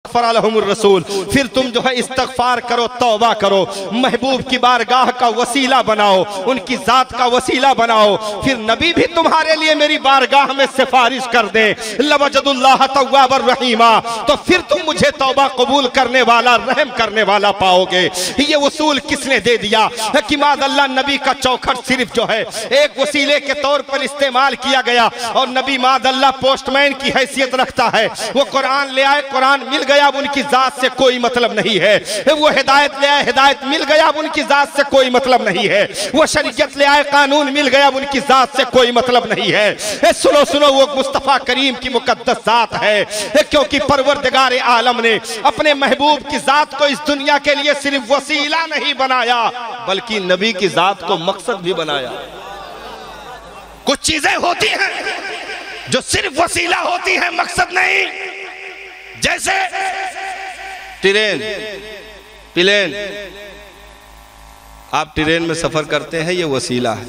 रसूल, फिर तुम जो है इस्तगफार करो, तौबा करो, महबूब की बारगाह का वसीला बनाओ, उनकी जात का वसीला बनाओ। फिर नबी भी तुम्हारे लिए मेरी बारगाह में सिफारिश कर दे, लवजदुल्लाह तव्वाबर रहीमा, तो फिर तुम मुझे तौबा कबूल करने वाला, रहम करने वाला पाओगे। ये वसूल किसने दे दिया कि माज़अल्लाह नबी का चौखट सिर्फ जो है एक वसीले के तौर पर इस्तेमाल किया गया, और नबी माज़अल्लाह पोस्टमैन की हैसियत रखता है। वो कुरान ले आए, कुरान मिल गया, अब उनकी जात से कोई मतलब नहीं है। वो हिदायत ले आए, हिदायत मिल गया, अब उनकी जात से कोई मतलब नहीं है। वो शरीयत ले आए, कानून मिल गया, अब उनकी जात से कोई मतलब नहीं है। सुनो सुनो, वो मुस्तफा करीम की मुकद्दस जात है, क्योंकि परवरदिगार आलम ने अपने महबूब की जात को इस दुनिया के लिए सिर्फ वसीला नहीं बनाया, बल्कि नबी की जात को मकसद भी बनाया।
कुछ चीजें होती हैं जो सिर्फ वसीला होती हैं, मकसद नहीं। जैसे
ट्रेन, प्लेन, आप ट्रेन में सफर करते हैं, ये वसीला है।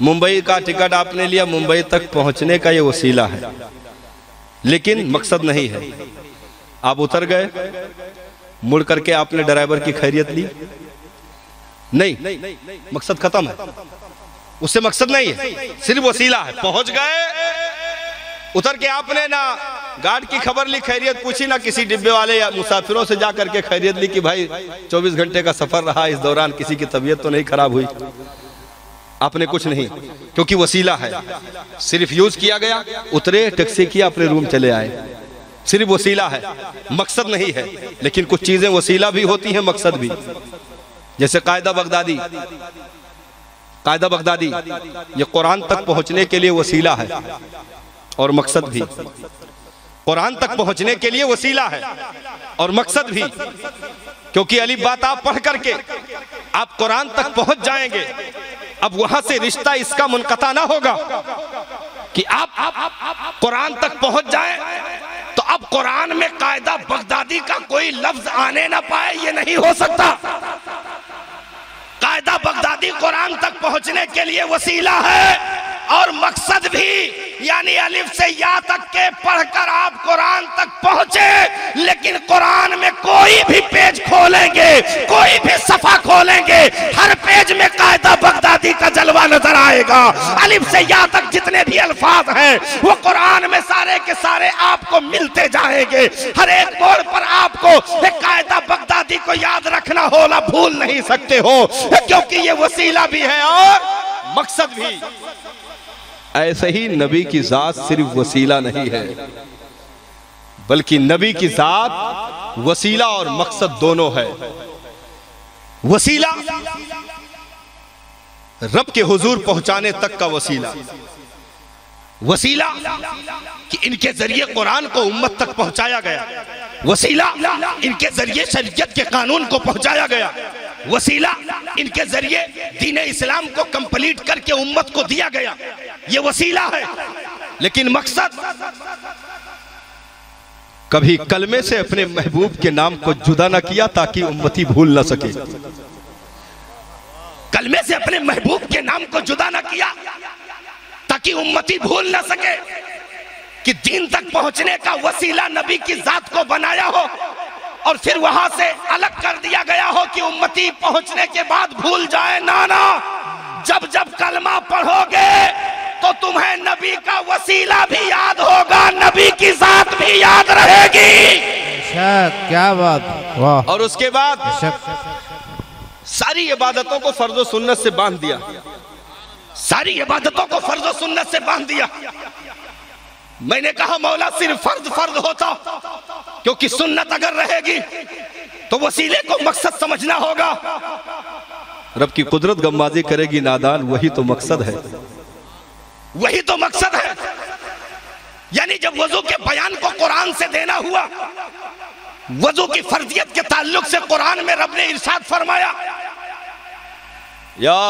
मुंबई का टिकट आपने लिया, मुंबई तक पहुंचने का ये वसीला है, लेकिन मकसद नहीं है। आप उतर गए, मुड़ करके आपने ड्राइवर की खैरियत ली, नहीं, मकसद खत्म है, उससे मकसद नहीं है, सिर्फ वसीला है। पहुंच गए, उतर के आपने ना गार्ड की खबर ली, खैरियत पूछी, ना किसी डिब्बे वाले या मुसाफिरों से जा करके खैरियत ली कि भाई 24 घंटे का सफर रहा, इस दौरान किसी की तबीयत तो नहीं खराब हुई। आपने कुछ नहीं, क्योंकि वसीला है, सिर्फ यूज किया गया, उतरे, टैक्सी किया, अपने रूम चले आए, सिर्फ वसीला है, मकसद नहीं है। लेकिन कुछ चीजें वसीला भी होती हैं, मकसद भी। जैसे कायदा बगदादी, कायदा बगदादी ये कुरान तक पहुंचने के लिए वसीला है और मकसद भी। कुरान तक पहुंचने के लिए वसीला है और मकसद भी, क्योंकि अली बात आप पढ़ करके आप कुरान तक पहुंच जाएंगे। अब वहां से रिश्ता इसका मुनक़ता ना होगा कि आप कुरान तक पहुंच जाएं, तो अब कुरान में कायदा बगदादी का कोई लफ्ज आने ना पाए, ये नहीं हो सकता। कायदा बगदादी कुरान तक पहुंचने के लिए वसीला है और मकसद भी, यानी अलिफ से या तक के पढ़कर आप कुरान तक पहुंचे, लेकिन कुरान में कोई भी पेज खोलेंगे, कोई भी सफा खोलेंगे, हर पेज में कायदा बगदादी का जलवा नजर आएगा। अलिफ से या तक जितने भी अल्फाज हैं वो कुरान में सारे के सारे आपको मिलते जाएंगे। हर एक मोड़ पर आपको एक कायदा बगदादी को याद रखना होला, भूल नहीं सकते हो, क्योंकि ये वसीला भी है और मकसद भी। ऐसे ही नबी की जात सिर्फ वसीला नहीं है, बल्कि नबी की जात वसीला और मकसद दोनों है। वसीला रब के हुजूर पहुंचाने तक का वसीला, वसीला कि इनके जरिए कुरान को उम्मत तक पहुंचाया गया, वसीला इनके जरिए शरीयत के कानून को पहुंचाया गया, वसीला इनके जरिए दीन इस्लाम को कंप्लीट करके उम्मत को दिया गया, ये वसीला है। लेकिन मकसद, कभी कलमे से अपने महबूब के नाम को जुदा ना किया ताकि उम्मती भूल ना सके। कलमे से अपने महबूब के नाम को जुदा ना किया ताकि उम्मती भूल ना सके कि दीन तक पहुंचने का वसीला नबी की जात को बनाया हो और फिर वहां से अलग कर दिया गया हो कि उम्मती पहुंचने के बाद भूल जाए। ना, जब जब कलमा पढ़ोगे तो तुम्हें नबी का वसीला भी याद होगा, नबी की जात भी याद रहेगी।
क्या बात, वाह।
और उसके बाद सारी इबादतों को फर्ज और सुन्नत से बांध दिया, सारी इबादतों को फर्ज और सुन्नत से बांध दिया। मैंने कहा मौला सिर्फ फर्ज होता, क्योंकि सुन्नत अगर रहेगी तो वसीले को मकसद समझना होगा। रब की कुदरत गम्बाजी करेगी नादान, वही तो मकसद है, वही तो मकसद है। यानी जब वजू के बयान को कुरान से देना हुआ, वजू की फर्जियत के ताल्लुक से कुरान में रब ने इरशाद फरमाया, या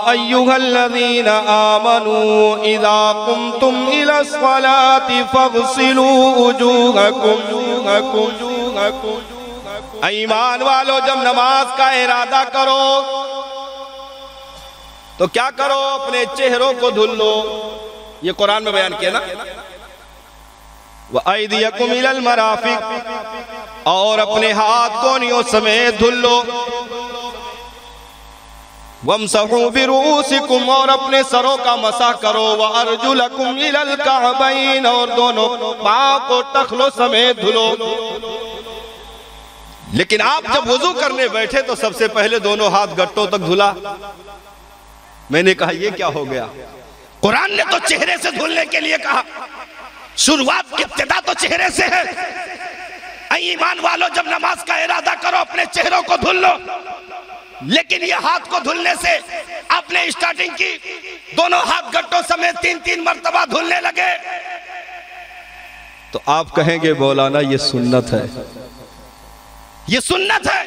अय्युहल्लज़ीना आमनू इज़ा कुमतुम इलस्सलाति फग़सिलू वुजूहकुम। ईमान वालो, जब नमाज का इरादा करो तो क्या करो, अपने चेहरों को धुल लो। ये कुरान में बयान किया ना, व अयदियकुम इलल मराफिक, और अपने हाथ कोनियों समेत धुल लो। वमसहू बिरूसिकुम, और अपने सरों का मसा करो। व अर्जुलकुम इलल कअबैन, और दोनों पांव को टखलों समेत धुलो। लेकिन आप जब वुजू करने बैठे तो सबसे पहले दोनों हाथ गट्टों तक धुला। मैंने कहा ये क्या हो गया? कुरान ने तो चेहरे से धुलने के लिए कहा, शुरुआत इब्तिदा तो चेहरे से है। ईमान वालों, जब नमाज का इरादा करो अपने चेहरों को धुल लो। लेकिन ये हाथ को धुलने से आपने स्टार्टिंग की, दोनों हाथ गट्टों समेत 3-3 मर्तबा धुलने लगे। तो आप कहेंगे मौलाना ये सुन्नत है, ये सुन्नत है।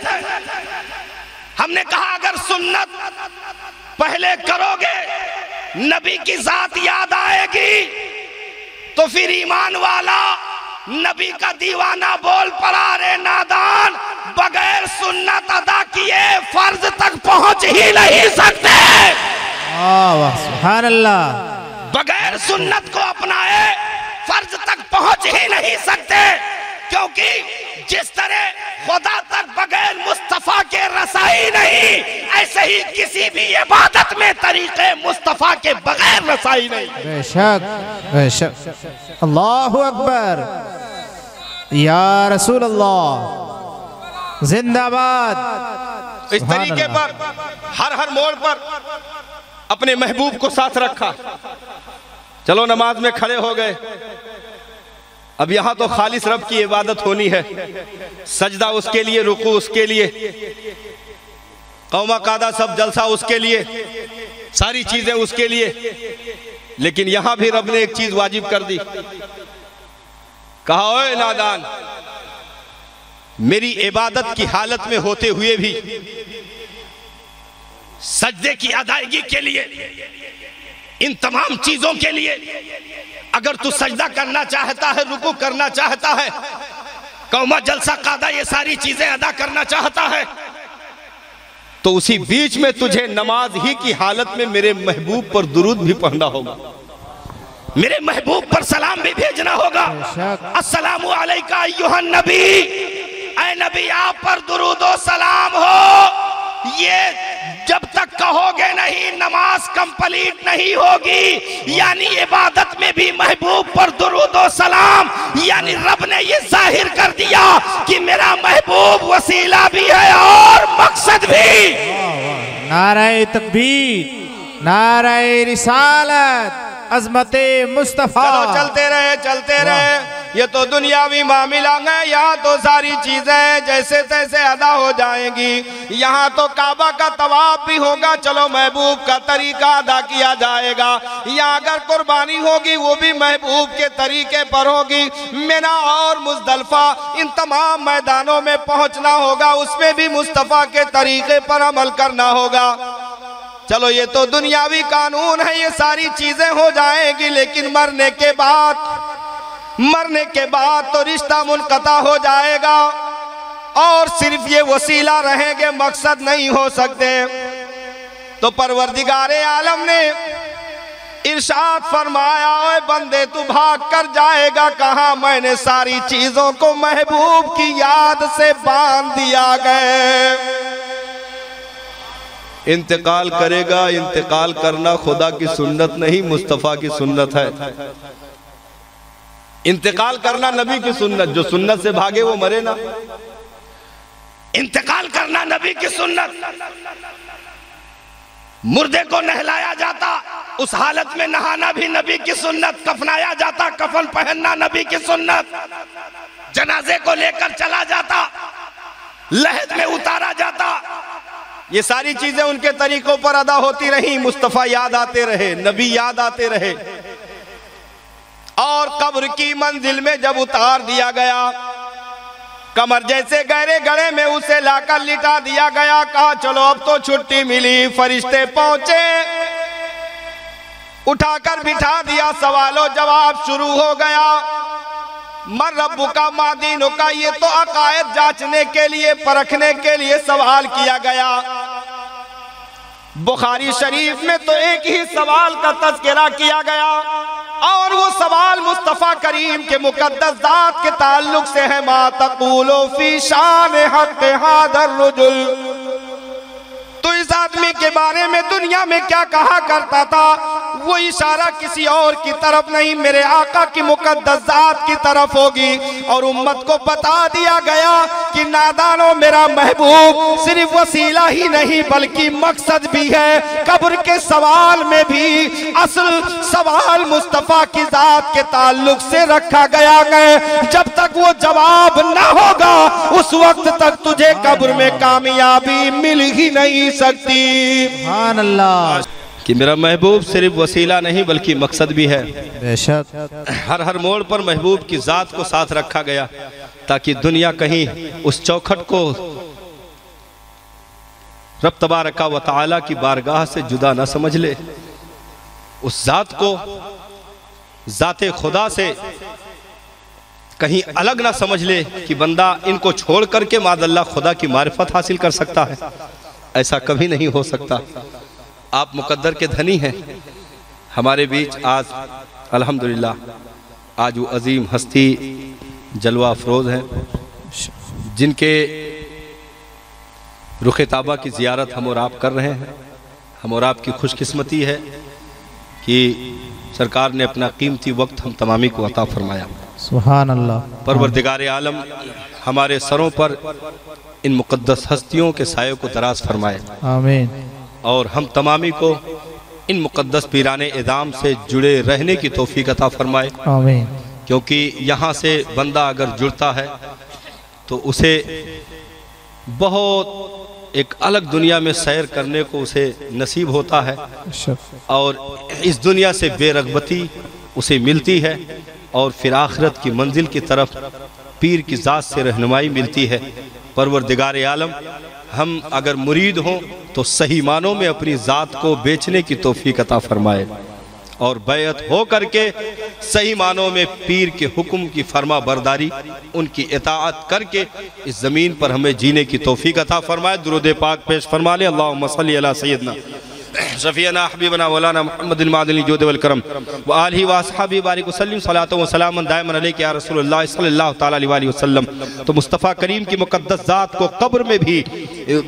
हमने कहा अगर सुन्नत पहले करोगे नबी की जात याद आएगी, तो फिर ईमान वाला नबी का दीवाना बोल पड़ा, रे नादान, बगैर सुन्नत अदा किए फर्ज तक पहुंच ही नहीं सकते।
सुभान अल्लाह।
बगैर सुन्नत को अपनाए फर्ज तक पहुंच ही नहीं सकते, क्योंकि जिस तरह खुदा तक बगैर मुस्तफा के रसाई नहीं, ऐसे ही किसी भी इबादत में तरीके मुस्तफा के बगैर रसाई नहीं।
बेशक बेशक। अल्लाहु अकबर, या रसूल अल्लाह, जिंदाबाद।
इस तरीके पर हर मोड़ पर अपने महबूब को साथ रखा। चलो नमाज में खड़े हो गए, अब यहां तो खालिस रब की इबादत होनी है। सजदा उसके लिए, रुकू उसके लिए, कौमा कादा सब जलसा उसके लिए, सारी चीजें उसके लिए। लेकिन यहां भी रब ने एक चीज वाजिब कर दी। कहा, ओए नादान, मेरी इबादत की हालत में होते हुए भी सजदे की अदायगी के लिए, इन तमाम चीजों के लिए अगर तू सजदा करना चाहता है, रुकू करना चाहता है, कौमा जलसा कादा ये सारी चीजें अदा करना चाहता है, तो उसी बीच में तुझे नमाज ही की हालत में मेरे महबूब पर दुरूद भी पढ़ना होगा, मेरे महबूब पर सलाम भी भेजना होगा। अस्सलामु अलैका अय्युहन नबी, ऐ नबी आप पर दुरूदो सलाम हो। ये जब तक कहोगे नहीं नमाज कंप्लीट नहीं होगी। यानी इबादत में भी महबूब पर दुरूदो सलाम, यानी रब ने ये जाहिर कर दिया कि मेरा महबूब वसीला भी है और मकसद भी।
नारे तकबीर, नारे रिसालत, अज़मते मुस्तफ़ा।
चलो चलते रहे ये तो दुनियावी मामला है, यहाँ तो सारी चीजें जैसे तैसे अदा हो जाएंगी। यहाँ तो काबा का तवाफ भी होगा, चलो महबूब का तरीका अदा किया जाएगा। यहाँ अगर कुर्बानी होगी वो भी महबूब के तरीके पर होगी। मिना और मुज़दलिफ़ा इन तमाम मैदानों में पहुँचना होगा, उसमें भी मुस्तफ़ा के तरीके पर अमल करना होगा। चलो ये तो दुनियावी कानून है, ये सारी चीजें हो जाएंगी, लेकिन मरने के बाद तो रिश्ता मुनक़ता हो जाएगा और सिर्फ ये वसीला रहेंगे, मकसद नहीं हो सकते। तो परवरदिगारे आलम ने इरशाद फरमाया, ओए बंदे तू भाग कर जाएगा कहाँ? मैंने सारी चीजों को महबूब की याद से बांध दिया गए।
इंतकाल करेगा, इंतकाल करना खुदा की सुन्नत नहीं, मुस्तफ़ा की सुन्नत है। इंतकाल करना नबी की सुन्नत, जो सुन्नत से भागे वो मरे ना।
इंतकाल करना नबी की सुन्नत। मुर्दे को नहलाया जाता, उस हालत में नहाना भी नबी की सुन्नत। कफनाया जाता, कफन पहनना नबी की सुन्नत। जनाजे को लेकर चला जाता, लहद में उतारा जाता, ये सारी चीजें उनके तरीकों पर अदा होती रही। मुस्तफ़ा याद आते रहे, नबी याद आते रहे। और कब्र की मंजिल में जब उतार दिया गया, कमर जैसे गहरे गड़े में उसे लाकर लिटा दिया गया। कहा चलो अब तो छुट्टी मिली। फरिश्ते पहुंचे, उठाकर बिठा दिया, सवालों जवाब शुरू हो गया। मन रब्बु का मादीनों का, ये तो अकायद जांचने के लिए, परखने के लिए सवाल किया गया। बुखारी शरीफ में तो एक ही सवाल का तज़किरा किया गया और वो सवाल मुस्तफ़ा करीम के मुक़द्दस ज़ात के ताल्लुक से है। मा तक़ूलु फ़ी शान हक़ हाज़र रुजुल, तो इस आदमी के बारे में दुनिया में क्या कहा करता था? वो इशारा किसी और की तरफ नहीं, मेरे आका की मुक़द्दस ज़ात की तरफ होगी। और उम्मत को बता दिया गया कि नादानो, मेरा महबूब सिर्फ वसीला ही नहीं बल्कि मकसद भी है। कब्र के सवाल में भी असल सवाल मुस्तफ़ा की ज़ात के ताल्लुक से रखा गया है। जब तक वो जवाब ना होगा उस वक्त तक तुझे कब्र में कामयाबी मिल ही नहीं सकती।
सुभान अल्लाह।
कि मेरा महबूब सिर्फ वसीला नहीं बल्कि मकसद भी है।
बेशक
हर मोड़ पर महबूब की ज़ात को साथ रखा गया ताकि दुनिया कहीं उस चौखट को रब तबारका व तआला की बारगाह से जुदा न समझ ले, उस ज़ात को ज़ाते खुदा से कहीं अलग ना समझ ले कि बंदा इनको छोड़ करके मादल्ला खुदा की मारिफत हासिल कर सकता है। ऐसा कभी नहीं हो सकता। आप मुकद्दर के धनी हैं। हमारे बीच आज अल्हम्दुलिल्लाह आज वो अजीम हस्ती जलवा अफरोज़ हैं, जिनके रुख ताबा की ज़ियारत हम और आप कर रहे हैं। हम और आपकी खुशकिस्मती है कि सरकार ने अपना कीमती वक्त हम तमामी को अता फरमाया।
सुभान अल्लाह।
परवरदिगार आलम हमारे सरों पर इन मुक़द्दस हस्तियों के साये को दराज फरमाए।
आमीन।
और हम तमामी को इन मुक़द्दस पीराने इदाम से जुड़े रहने की तौफीक अता फरमाए।
आमीन।
क्योंकि यहाँ से बंदा अगर जुड़ता है तो उसे बहुत एक अलग दुनिया में सैर करने को उसे नसीब होता है और इस दुनिया से बेरग़बती उसे मिलती है और फिर आखिरत की मंजिल की तरफ पीर की ज़ात से रहनुमाई मिलती है। परवरदिगार आलम हम अगर मुरीद हों तो सही मानों में अपनी ज़ात को बेचने की तौफीक अता फरमाए और बैअत हो करके सही मानों में पीर के हुक्म की फरमा बरदारी, उनकी इताअत करके इस ज़मीन पर हमें जीने की तौफीक अता फरमाए। दुरूद पाक पेश फरमा ले। अल्लाहुम्मा सल्ली अला सय्यदना शफीना हबीबना मौलाना मुहम्मदिल मादिल जुद वल करम व आलिहि व अस्हाबी बारिक वसल्लम सलातो व सलामन दायमन अलैका या रसूलुल्लाह सल्लल्लाहु तआला अलैहि वसल्लम। तो मुस्तफ़ा करीम की मुक़द्दस ज़ात को कब्र में भी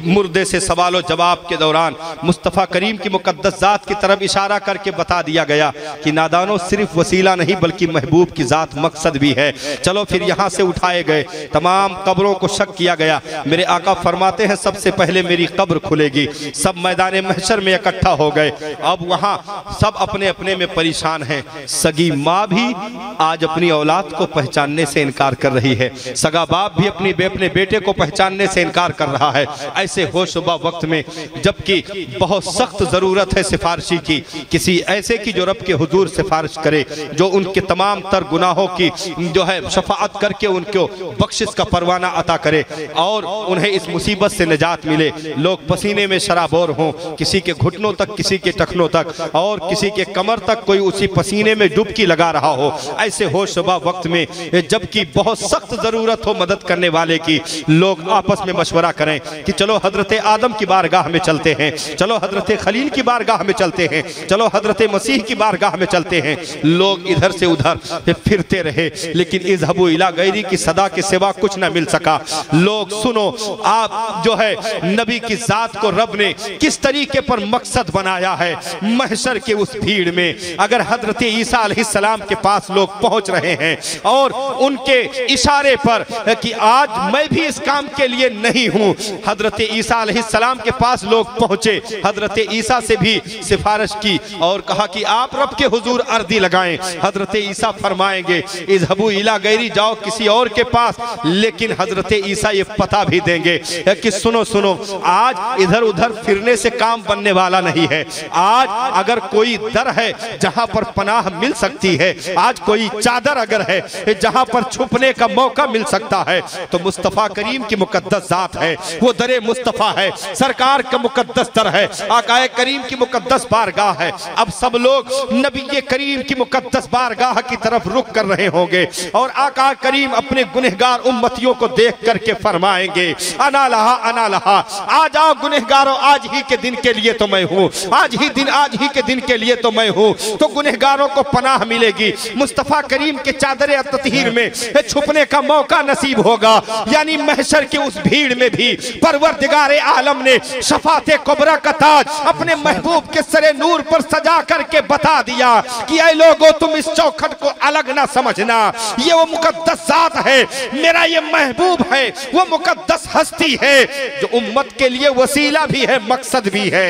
मुर्दे से सवाल जवाब के दौरान मुस्तफ़ा करीम की मुक़द्दस ज़ात की तरफ इशारा करके बता दिया गया कि नादानो सिर्फ वसीला नहीं बल्कि महबूब की ज़ात मकसद भी है। चलो फिर यहाँ से उठाए गए तमाम कब्रों को शक किया गया। मेरे आका फरमाते हैं सबसे पहले मेरी कब्र खुलेगी, सब मैदान महशर में इकट्ठा हो गए। अब वहाँ सब अपने अपने में परेशान हैं। सगी माँ भी आज अपनी औलाद को पहचानने से इनकार कर रही है, सगा बाप भी अपने बेटे को पहचानने से इनकार कर रहा है। ऐसे होशुबा वक्त में जबकि बहुत सख्त ज़रूरत है सिफारिशी की, किसी ऐसे की जो रब के हुजूर सिफारिश करे, जो उनके तमाम तर गुनाहों की जो है शफाअत करके उनको बख्शिश का परवाना अता करे और उन्हें इस मुसीबत से निजात मिले। लोग पसीने में शराबोर हों, किसी के घुटनों तक, किसी के टखनों तक और किसी के कमर तक कोई उसी पसीने में डुबकी लगा रहा हो। ऐसे होशुबा वक्त में जबकि बहुत सख्त ज़रूरत हो मदद करने वाले की, लोग आपस में मशवरा करें कि चलो हजरत आदम की बारगाह में चलते हैं, चलो हजरत खलील की बारगाह में चलते हैं, चलो हजरत मसीह की बारगाह में चलते हैं। लोग इधर से उधर फिरते रहे, लेकिन इज़हबू इला गैरी की सदा के सिवा कुछ न मिल सका। लोग सुनो, आप जो है नबी की जात को रब ने किस तरीके पर मकसद बनाया है। महशर के उस भीड़ में अगर हजरत ईसा अलैहिस्सलाम के पास लोग पहुंच रहे हैं और उनके इशारे पर कि आज मैं भी इस काम के लिए नहीं हूं, हजरत ईसा अलैहिस्सलाम के पास लोग पहुंचे, हजरत ईसा से भी सिफारिश की और कहा कि आप रब के हुजूर अर्जी लगाएं। हजरत ईसा फरमाएंगे इज़हबू इला गैरी, जाओ किसी और के पास। लेकिन हजरत ईसा ये पता भी देंगे कि सुनो सुनो, आज इधर उधर फिरने से काम बनने वाला नहीं है। आज अगर कोई दर है जहां पर पनाह मिल सकती है, आज कोई चादर अगर है जहां पर छुपने का मौका मिल सकता है, तो मुस्तफ़ा करीम की मुकद्दस जात है, वो दरे मुस्तफ़ा है, सरकार का मुकद्दस दर है, आकाए करीम की मुकद्दस बारगाह है। अब सब लोग नबी करीम की मुकद्दस बारगाह की तरफ रुख कर रहे होंगे और आका करीम अपने गुनहगार उम्मतियों को देख करके फरमाएंगे अना लहा अना लहा, आ जाओ गुनहगारों, आज ही के दिन के लिए तो मैं हूँ, आज ही के दिन के लिए तो मैं हूँ। तो गुनहगारों को पनाह मिलेगी, मुस्तफ़ा करीम के चादर ततहीर में छुपने का मौका नसीब होगा। यानी महशर की उस भीड़ में भी परवरदिगारे आलम ने शफाते कुबरा का ताज अपने महबूब के सरे नूर पर सजा करके बता दिया कि ऐ लोगों, तुम इस चौखट को अलग ना समझना, ये वो मुकद्दस जात है, मेरा ये महबूब है, वो मुकद्दस हस्ती है जो उम्मत के लिए वसीला भी है, मकसद भी है।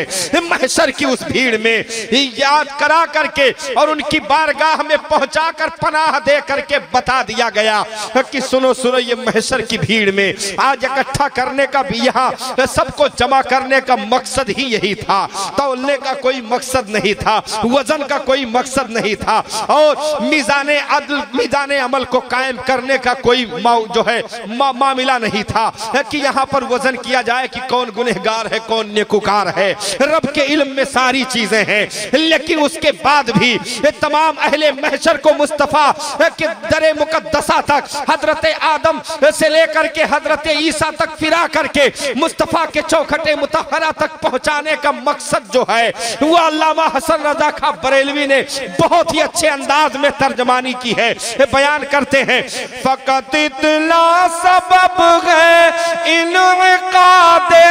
महशर की उस भीड़ में याद करा करके और उनकी बारगाह में पहुंचा कर पनाह दे करके बता दिया गया कि सुनो सुनो, ये महशर की भीड़ में आज इकट्ठा करने का भी, यहाँ सबको जमा करने का मकसद ही यही था। तौलने का कोई मकसद नहीं था, वजन का कोई मकसद नहीं था और मीज़ाने अदल, मीज़ाने अमल को कायम करने का कोई जो है मामला नहीं था कि यहाँ पर वजन किया जाए कि कौन गुनहगार है, कौन नेकुकार है। रब के इल्म में सारी चीजें हैं, लेकिन उसके बाद भी तमाम अहले महशर को मुस्तफ़ा के दरे मुकद्दसा तक, हजरत आदम से लेकर के हजरत ईसा तक फिरा करके मुस्तफ़ा के चौखटे मुतहरा तक पहुंचाने का मकसद जो है वो अल्लामा हसन रजा खां बरेलवी ने बहुत ही अच्छे अंदाज में तर्जमानी की है। बयान करते हैं, फकत इतना सबब है इनक़ादे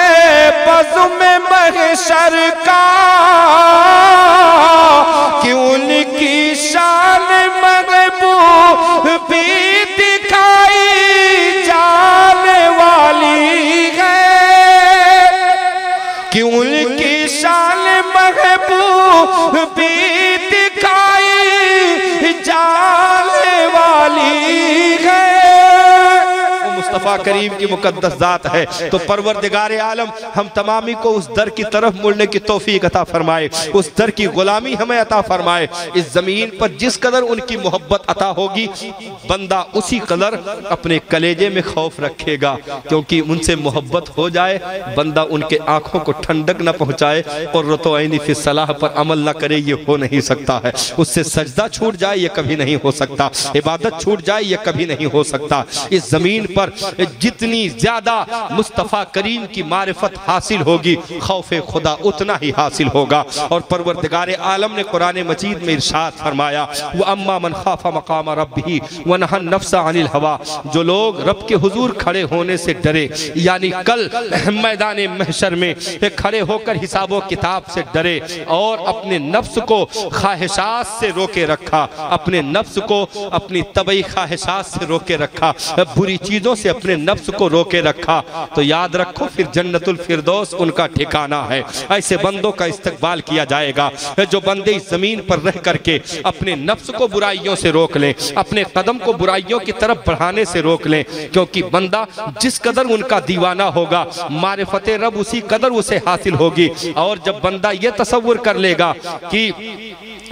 बज़्म महशर का कि उनकी शान महबूब भी दिखाई जाने वाली है, कि उनकी शान महबूब भी दिखाई जाने वाली है। मुस्तफ़ा करीम की मुकद्दस जात है। तो परवरदिगारे आलम हम तमामी को उस दर की तरफ मुड़ने की तौफीक अता फरमाए, उस दर की गुलामी हमें अता फरमाए। इस जमीन पर जिस कदर उनकी मोहब्बत अता होगी, बंदा उसी कदर अपने कलेजे में खौफ रखेगा, क्योंकि उनसे मोहब्बत हो जाए, बंदा उनके आंखों को ठंडक न पहुंचाए और रतोइनी फी सलाह पर अमल न करे, ये हो नहीं सकता है। उससे सजदा छूट जाए, ये कभी नहीं हो सकता, इबादत छूट जाए, ये कभी नहीं हो सकता। इस जमीन पर जितनी ज्यादा मुस्तफ़ा करीम की मारिफत हासिल होगी, खौफे खुदा उतना ही हासिल होगा। और परवरदिगारे आलम ने कुरान मजीद में इरशाद फरमाया, वो अम्मा मन खाफा मकाम रब्बिही व नहा नफ्सा अनिल हवा, जो लोग रब के हुजूर खड़े होने से डरे, यानी कल मैदान महशर में खड़े होकर हिसाबो किताब से डरे और अपने नफ्स को ख्वाहिशात से रोके रखा, अपने नफ्स को अपनी तबई ख्वाहिशात से रोके रखा, बुरी चीजों से अपने अपने नफ्स को रोके रखा तो याद रखो फिर जन्नतुल फिरदौस उनका ठिकाना है। ऐसे बंदों का इस्तकबाल किया जाएगा जो बंदे इस जमीन पर रह करके अपने नफ्स को बुराइयों से रोक लें, अपने कदम को बुराइयों की तरफ बढ़ाने से रोक लें। क्योंकि बंदा जिस कदर उनका दीवाना होगा मारिफत रब उसी कदर उसे हासिल होगी। और जब बंदा ये तसव्वुर कर लेगा कि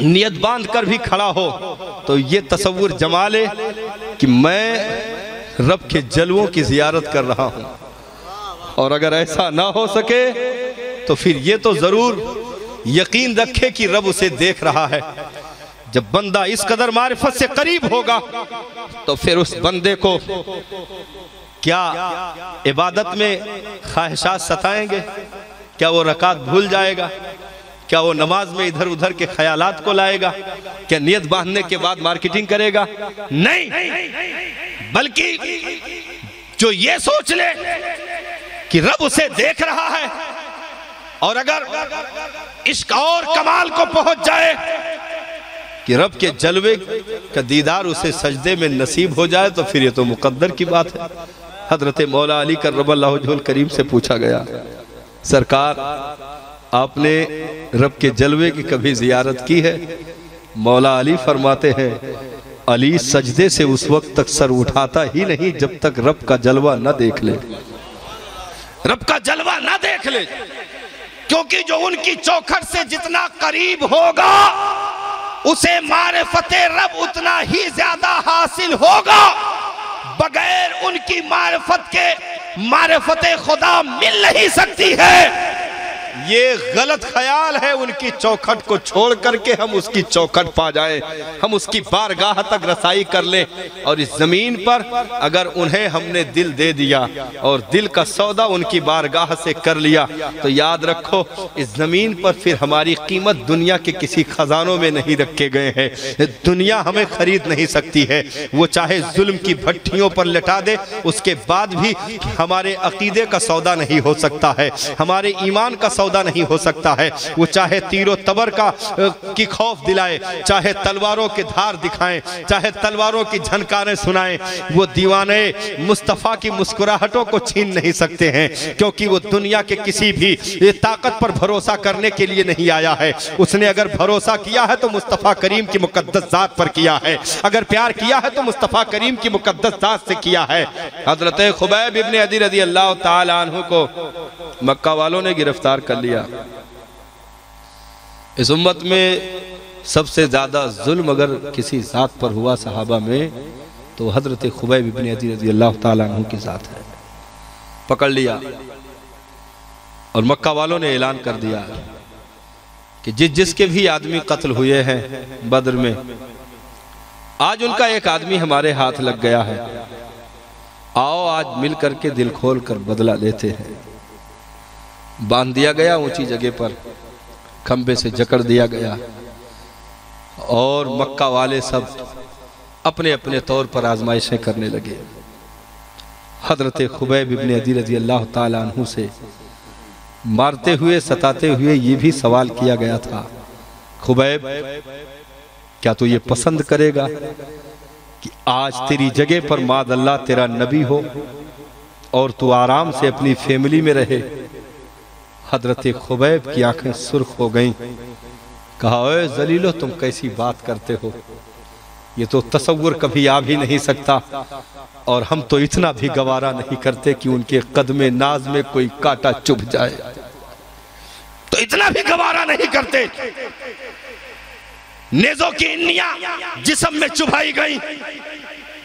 नियत बांध कर भी खड़ा हो तो ये तसव्वुर जमा ले कि मैं रब के जलवों की जियारत कर रहा हूं। और अगर ऐसा ना हो सके तो फिर ये तो जरूर यकीन रखे कि रब उसे देख रहा है। जब बंदा इस कदर मारिफत से करीब होगा तो फिर उस बंदे को क्या इबादत में ख्वाहिशात सताएंगे? क्या वो रकात भूल जाएगा? क्या वो नमाज में इधर उधर के ख्यालात को लाएगा? क्या नियत बांधने के बाद मार्केटिंग करेगा? नहीं, बल्कि जो ये सोच ले कि रब उसे देख रहा है और अगर इश्क और कमाल को पहुंच जाए कि रब के जलवे का दीदार उसे सजदे में नसीब हो जाए तो फिर ये तो मुकद्दर की बात है। हजरत मौला अली कररमल्लाहु वजहुल करीम से पूछा गया, सरकार आपने रब के जलवे की कभी जियारत की है? मौला अली फरमाते हैं, अली सजदे से उस वक्त तक सर उठाता ही नहीं जब तक रब का जलवा न देख ले।
रब का जलवा ना देख ले, क्योंकि जो उनकी चौखट से जितना करीब होगा उसे मारिफते रब उतना ही ज्यादा हासिल होगा। बगैर उनकी मारिफत के मारिफते खुदा मिल नहीं सकती है।
ये गलत ख्याल है उनकी चौखट को छोड़ करके हम उसकी चौखट पा जाए, हम उसकी बारगाह तक रसाई कर लें। और इस जमीन पर अगर उन्हें हमने दिल दे दिया और दिल का सौदा उनकी बारगाह से कर लिया तो याद रखो इस जमीन पर फिर हमारी कीमत दुनिया के किसी खजानों में नहीं रखे गए हैं। दुनिया हमें खरीद नहीं सकती है, वो चाहे जुल्म की भट्टियों पर लिटा दे उसके बाद भी हमारे अकीदे का सौदा नहीं हो सकता है, हमारे ईमान का सौदा नहीं हो सकता है। वो चाहे तीरों तबर की खौफ दिलाए, चाहे तलवारों के धार दिखाएं, चाहे तलवारों की झनकारें सुनाएं, वो दीवाने मुस्तफा की मुस्कुराहटों को छीन नहीं सकते हैं। क्योंकि वो दुनिया के किसी भी ताकत पर भरोसा करने के लिए नहीं आया है। उसने अगर भरोसा किया है तो मुस्तफा करीम की मुकद्दस जात पर किया है, अगर प्यार किया है तो मुस्तफा करीम की मुकद्दस जात से किया है। हजरत खुबैब इब्ने अदी रज़ी अल्लाह ताला अन्हु को मक्का वालों ने गिरफ्तार कर लिया। इस उम्मत में सबसे ज्यादा जुल्म अगर किसी जात पर हुआ सहाबा में तो हजरत खुबैब इब्ने अदी रज़ी अल्लाह ताला अन्हु की जात है। पकड़ लिया और मक्का वालों ने ऐलान कर दिया कि जिसके भी आदमी कत्ल हुए हैं बद्र में, आज उनका एक आदमी हमारे हाथ लग गया है, आओ आज मिल करके दिल खोल कर बदला लेते हैं। बांध दिया गया ऊंची जगह पर, खंबे से जकड़ दिया गया और मक्का वाले सब अपने अपने तौर पर आजमाइशें करने लगे। हजरत खुबैब इब्ने अदी रज़ी अल्लाह ताला अन्हु से मारते हुए सताते हुए ये भी सवाल किया गया था, खुबैब क्या तू ये पसंद करेगा कि आज तेरी जगह पर मादअल्लाह तेरा नबी हो और तू आराम से अपनी फैमिली में रहे? हजरत खुबैब की आंखें सुर्ख हो गईं। कहा, ओए जलीलो तुम कैसी बात करते हो, ये तो तसव्वुर कभी आ भी नहीं सकता और हम तो इतना भी गवारा नहीं करते कि उनके कदमे नाज में कोई कांटा चुभ जाए,
तो इतना भी गवारा नहीं करते। नेज़ों की इन्नियां जिस्म में चुभाई गई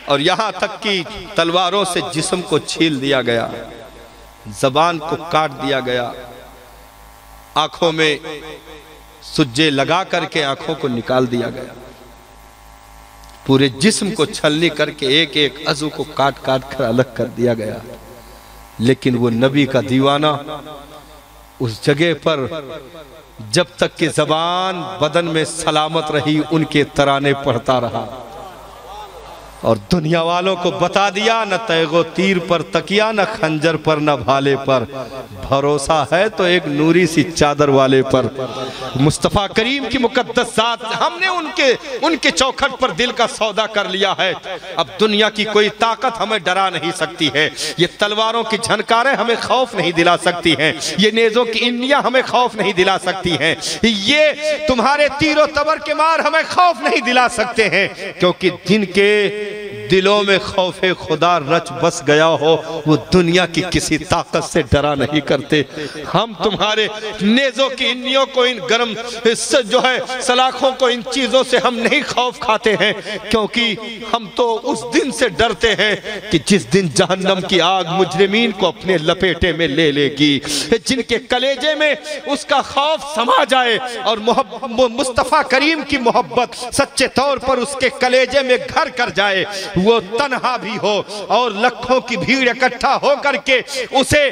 और यहां तक कि तलवारों से जिस्म को छील दिया गया, जबान को काट दिया गया, आंखों में सुज्जे लगा करके आंखों को निकाल दिया गया, पूरे जिस्म को छलनी करके एक एक अज़ू को काट काट कर अलग कर दिया गया। लेकिन वो नबी का दीवाना उस जगह पर जब तक कि जबान बदन में सलामत रही उनके तराने पढ़ता रहा। और दुनिया वालों को बता दिया, न तैगो तीर पर तकिया, न खंजर पर, न भाले पर, भरोसा है तो एक नूरी सी चादर वाले पर। मुस्तफ़ा करीम की मुकद्दस जात, हमने उनके चौखट पर दिल का सौदा कर लिया है। अब दुनिया की कोई ताकत हमें डरा नहीं सकती है। ये तलवारों की झनकारें हमें खौफ नहीं दिला सकती हैं। ये नेज़ों की इन्नियां हमें खौफ नहीं दिला सकती हैं। ये तुम्हारे तीरों तबर के मार हमें खौफ नहीं दिला सकते हैं, क्योंकि जिनके दिलों में खौफे खुदा रच बस गया हो वो दुनिया की किसी ताकत से डरा नहीं करते। हम तुम्हारे नेज़ों की इन्नियों को, इन गर्म जो है सलाखों को, इन चीजों से हम नहीं खौफ खाते हैं, क्योंकि हम तो उस दिन से डरते हैं कि जिस दिन जहन्नम की आग मुजरिमीन को अपने लपेटे में ले लेगी, जिनके कलेजे में उसका खौफ समा जाए और मुस्तफ़ा करीम की मोहब्बत सच्चे तौर पर उसके कलेजे में घर कर जाए, वो तन्हा भी हो और लाखों की भीड़ इकट्ठा हो करके उसे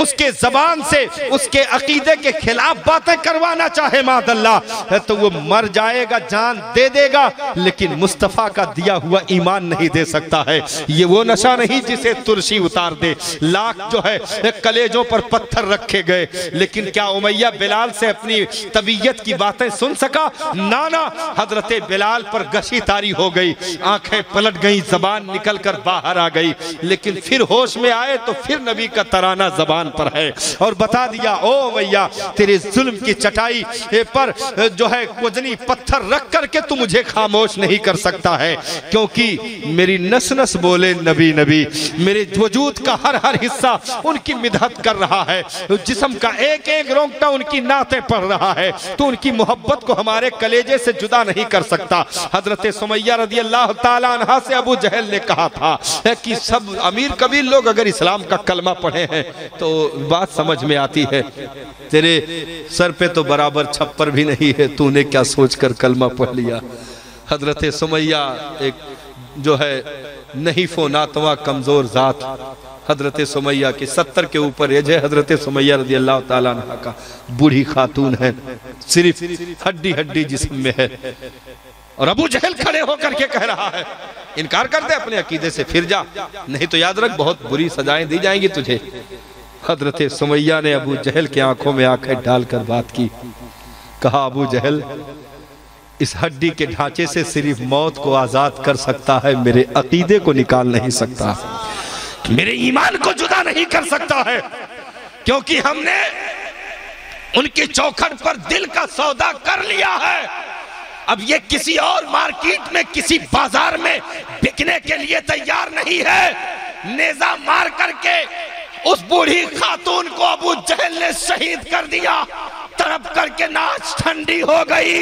उसके जबान से उसके अकीदे के खिलाफ बातें करवाना चाहे मादल्ला, तो वो मर जाएगा, जान दे देगा, लेकिन मुस्तफ़ा का दिया हुआ ईमान नहीं दे सकता है। ये वो नशा नहीं जिसे तुरशी उतार दे। लाख जो है कलेजों पर पत्थर रखे गए, लेकिन क्या उमैया बिलाल से अपनी तबीयत की बातें सुन सका? नाना, हजरत बिलाल पर गशी तारी हो गई, आंखें पलट गई, जबान निकल कर बाहर आ गई, लेकिन फिर होश में आए तो फिर नबी का तराना जबान पर है और बता दिया, ओ भैया तेरे जुल्म की चटाई पर जो है वजनी पत्थर रख करके तू मुझे खामोश नहीं कर सकता है, क्योंकि मेरी नस नस बोले नबी नबी, मेरे वजूद का हर हर हिस्सा उनकी मिदहत कर रहा है, जिस्म का एक एक रोंगटा उनकी नातें पढ़ रहा है, तो उनकी मोहब्बत को हमारे कलेजे से जुदा नहीं कर सकता। हजरत सुमैया रज़ी अल्लाह ताला अन्हा से अबू जहल ने कहा था कि सब अमीर कबीर लोग अगर इस्लाम का कलमा पढ़े हैं तो बात समझ में आती है, तेरे सर पे तो बराबर छप्पर भी नहीं है, तूने क्या सोचकर कलमा पढ़ लिया। हजरत सुमैया एक जो है नहीफो नातवा कमजोर जात, हजरत सुमैया की 70 के ऊपर एज है, हजरत सुमैया रज़ी अल्लाह ताला अन्हा का बूढ़ी खातून है, सिर्फ हड्डी हड्डी जिस्म में है, और अबू जहल खड़े होकर के कह रहा है, इनकार कर दे अपने अकीदे से, फिर जा, नहीं तो याद रख बहुत बुरी सजाएं दी जाएंगी तुझे। हजरत सुमैया ने अबू जहल की आंखों में आंखें डालकर बात की, कहा, अबू जहल, इस हड्डी के ढांचे से सिर्फ मौत को आजाद कर सकता है, मेरे अकीदे को निकाल नहीं सकता, मेरे ईमान को जुदा नहीं कर सकता है, क्योंकि हमने उनकी चौखट पर दिल का सौदा कर लिया है। अब ये किसी और मार्केट में, किसी बाजार में बिकने के लिए तैयार नहीं है। नेजा मार करके उस बूढ़ी खातून को अबू जहल ने शहीद कर दिया, तड़प करके नाच ठंडी हो गई,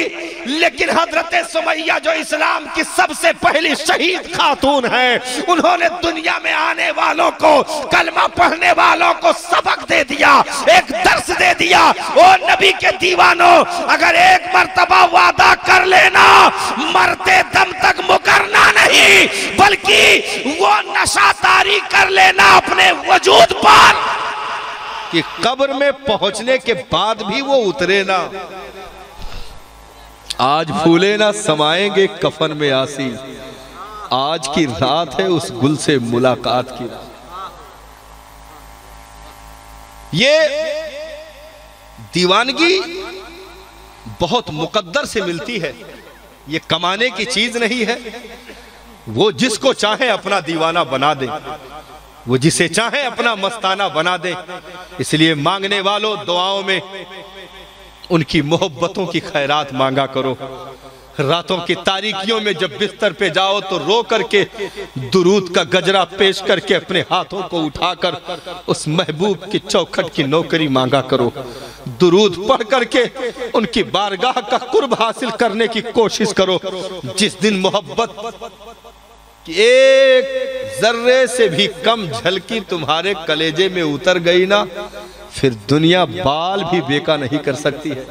लेकिन हजरत सुमैया जो इस्लाम की सबसे पहली शहीद खातून है, उन्होंने दुनिया में आने वालों को, कलमा पढ़ने वालों को सबक दे दिया, एक दर्स दे दिया। ओ नबी के दीवानों, अगर एक मर्तबा वादा कर लेना, मरते दम तक मुकरना नहीं, बल्कि वो नशा तारी कर लेना अपने वजूद पर कि कब्र में पहुंचने के बाद भी वो उतरे ना। आज फूले ना समाएंगे कफन में आसी, आज की रात है उस गुल से मुलाकात की। ये दीवानगी बहुत मुकद्दर से मिलती है, ये कमाने की चीज नहीं है। वो जिसको चाहे अपना दीवाना बना दे, वो जिसे चाहे अपना मस्ताना बना दे। इसलिए मांगने वालों, दुआओं में उनकी मोहब्बतों की खैरात मांगा करो। रातों की तारीकियों में जब बिस्तर पे जाओ तो रो करके दुरूद का गजरा पेश करके अपने हाथों को उठाकर उस महबूब की चौखट की नौकरी मांगा करो। दुरूद पढ़ करके उनकी बारगाह का कुर्ब हासिल करने की कोशिश करो। जिस दिन मोहब्बत एक जर्रे से भी कम झलकी तुम्हारे कलेजे में उतर गई ना, फिर दुनिया बाल भी बेका नहीं कर सकती है।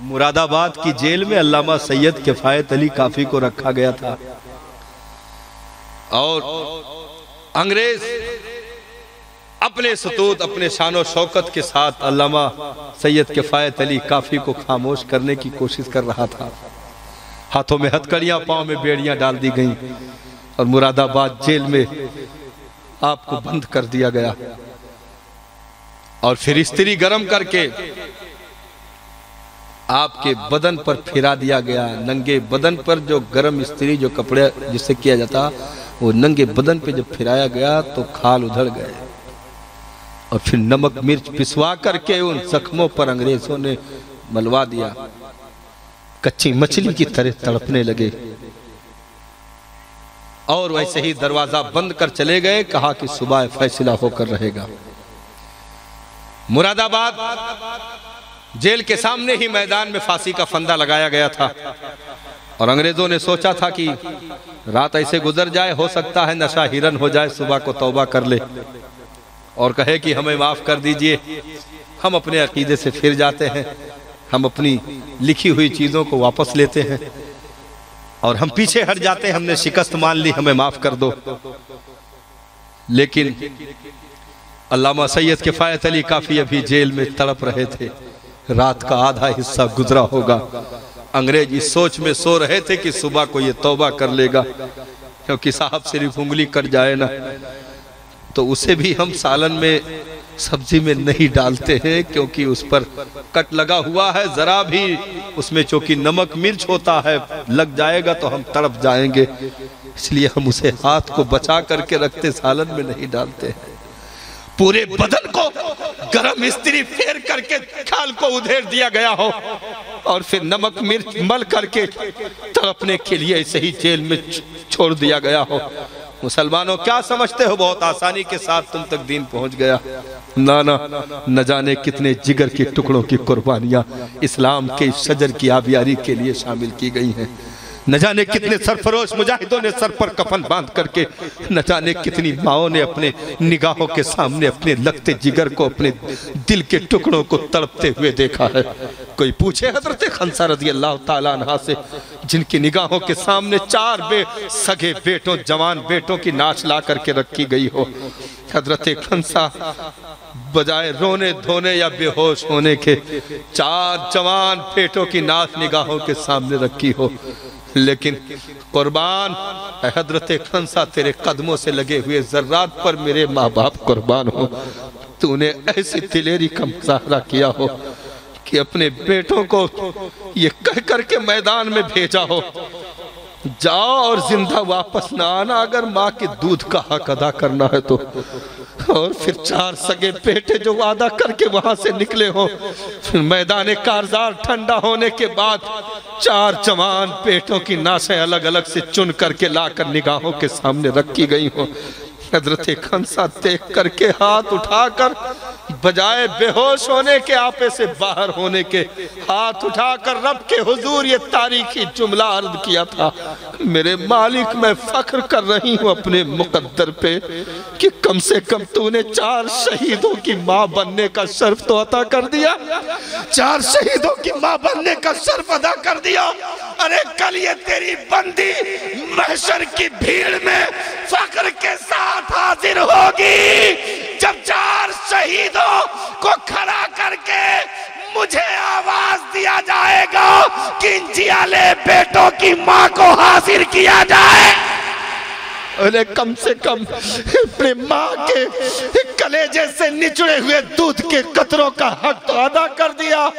मुरादाबाद की जेल में अल्लामा सैयद किफायत अली काफी को रखा गया था और अंग्रेज अपने सतूत, अपने शानो शौकत के साथ अल्लामा सैयद किफायत अली काफी को खामोश करने की कोशिश कर रहा था। हाथों में हथकड़ियां, पांव में बेड़ियां डाल दी गईं। और मुरादाबाद जेल में आपको बंद कर दिया गया और फिर इस्त्री गरम करके आपके बदन पर फिरा दिया गया। नंगे बदन पर जो गरम इस्त्री जो कपड़े जिससे किया जाता वो नंगे बदन पे जब फिराया गया तो खाल उधड़ गए और फिर नमक मिर्च पिसवा करके उन जख्मों पर अंग्रेजों ने मलवा दिया। कच्ची मछली की तरह तड़पने लगे और वैसे ही दरवाजा बंद कर चले गए। कहा कि सुबह फैसला होकर रहेगा। मुरादाबाद जेल के सामने ही मैदान में फांसी का फंदा लगाया गया था और अंग्रेजों ने सोचा था कि रात ऐसे गुजर जाए, हो सकता है नशा हिरन हो जाए, सुबह को तौबा कर ले और कहे कि हमें माफ कर दीजिए, हम अपने अकीदे से फिर जाते हैं, हम अपनी लिखी हुई चीजों को वापस लेते हैं और हम पीछे हट जाते हैं, हमने शिकस्त मान ली, हमें माफ कर दो। लेकिन अल्लामा सैयद किफायत अली काफी अभी जेल में तड़प रहे थे। रात का आधा हिस्सा गुजरा होगा। अंग्रेज इस सोच में सो रहे थे कि सुबह को ये तौबा कर लेगा, क्योंकि साहब सिर्फ उंगली कट जाए ना तो उसे भी हम सालन में सब्जी में नहीं डालते हैं, क्योंकि उस पर कट लगा हुआ है, जरा भी उसमें चूंकि नमक मिर्च होता है लग जाएगा तो हम तड़प जाएंगे, इसलिए हम उसे हाथ को बचा करके रखते, सालन में नहीं डालते हैं। पूरे बदन को गरम इस्त्री फेर करके खाल को उधेड़ दिया गया हो और फिर नमक मिर्च मल करके तड़पने के लिए ऐसे ही जेल में छोड़ दिया गया हो। मुसलमानों क्या समझते हो बहुत आसानी के साथ तुम तक दीन पहुंच गया? ना ना, न जाने कितने जिगर के टुकड़ों की कुर्बानियां इस्लाम के शजर की आबियारी के लिए शामिल की गई हैं। न जाने कितने सरफरोश मुजाहिदों ने सर पर कफन बांध करके, न जाने कितनी माओं ने अपने निगाहों के सामने अपने लगते जिगर को, अपने दिल के टुकड़ों को तड़पते हुए देखा है। कोई पूछे हजरत खंसा रज़ी अल्लाह ताला अन्हा से, जिनकी निगाहों के सामने 4 सगे बेटों, जवान बेटों की नाच ला करके रखी गई हो। हजरत खंसा बजाय रोने धोने या बेहोश होने के 4 जवान बेटों की नाच निगाहों के सामने रखी हो, लेकिन कुर्बान हजरत खंसा तेरे कदमों से लगे हुए जर्रात पर मेरे माँ बाप कुर्बान हो। तूने ऐसी दिलेरी का मुजाहरा किया हो कि अपने बेटों को ये कह करके मैदान में भेजा हो, जाओ और जिंदा वापस ना आना अगर माँ के दूध का हक अदा करना है तो। और फिर 4 सगे बेटे जो वादा करके वहां से निकले हो, फिर मैदान कारजार ठंडा होने के बाद 4 जवान बेटों की नाशें अलग अलग से चुन करके लाकर निगाहों के सामने रखी गई हो। हजरत खंसा देख करके हाथ उठाकर बजाय बेहोश होने के, आपे से बाहर होने के, हाथ उठाकर रब के हुजूर ये तारीखी जुमला अर्ज किया था, मेरे मालिक मैं फख्र कर रही हूँ अपने मुकद्दर पे कि कम से कम तूने 4 शहीदों की माँ बनने का शर्फ तो अता कर दिया, 4 शहीदों की माँ बनने का शर्फ अदा कर दिया। अरे कल ये तेरी बंदी महशर की भीड़ में फख्र के साथ हाजिर होगी, जब 4 शहीदों को खड़ा करके मुझे आवाज दिया जाएगा कि इन जियाले बेटों की माँ को हाजिर किया जाए। अरे कम से कम अपने माँ के कलेजे से निचड़े हुए दूध के कतरों का हक तो अदा कर दिया।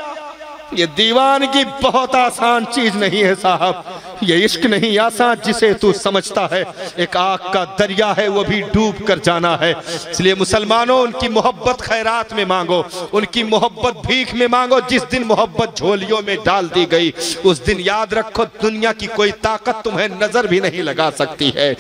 ये दीवानगी बहुत आसान चीज नहीं है साहब, ये इश्क नहीं आसान जिसे तू समझता है, एक आग का दरिया है वो भी डूब कर जाना है। इसलिए मुसलमानों उनकी मोहब्बत खैरात में मांगो, उनकी मोहब्बत भीख में मांगो। जिस दिन मोहब्बत झोलियों में डाल दी गई उस दिन याद रखो दुनिया की कोई ताकत तुम्हें नजर भी नहीं लगा सकती है,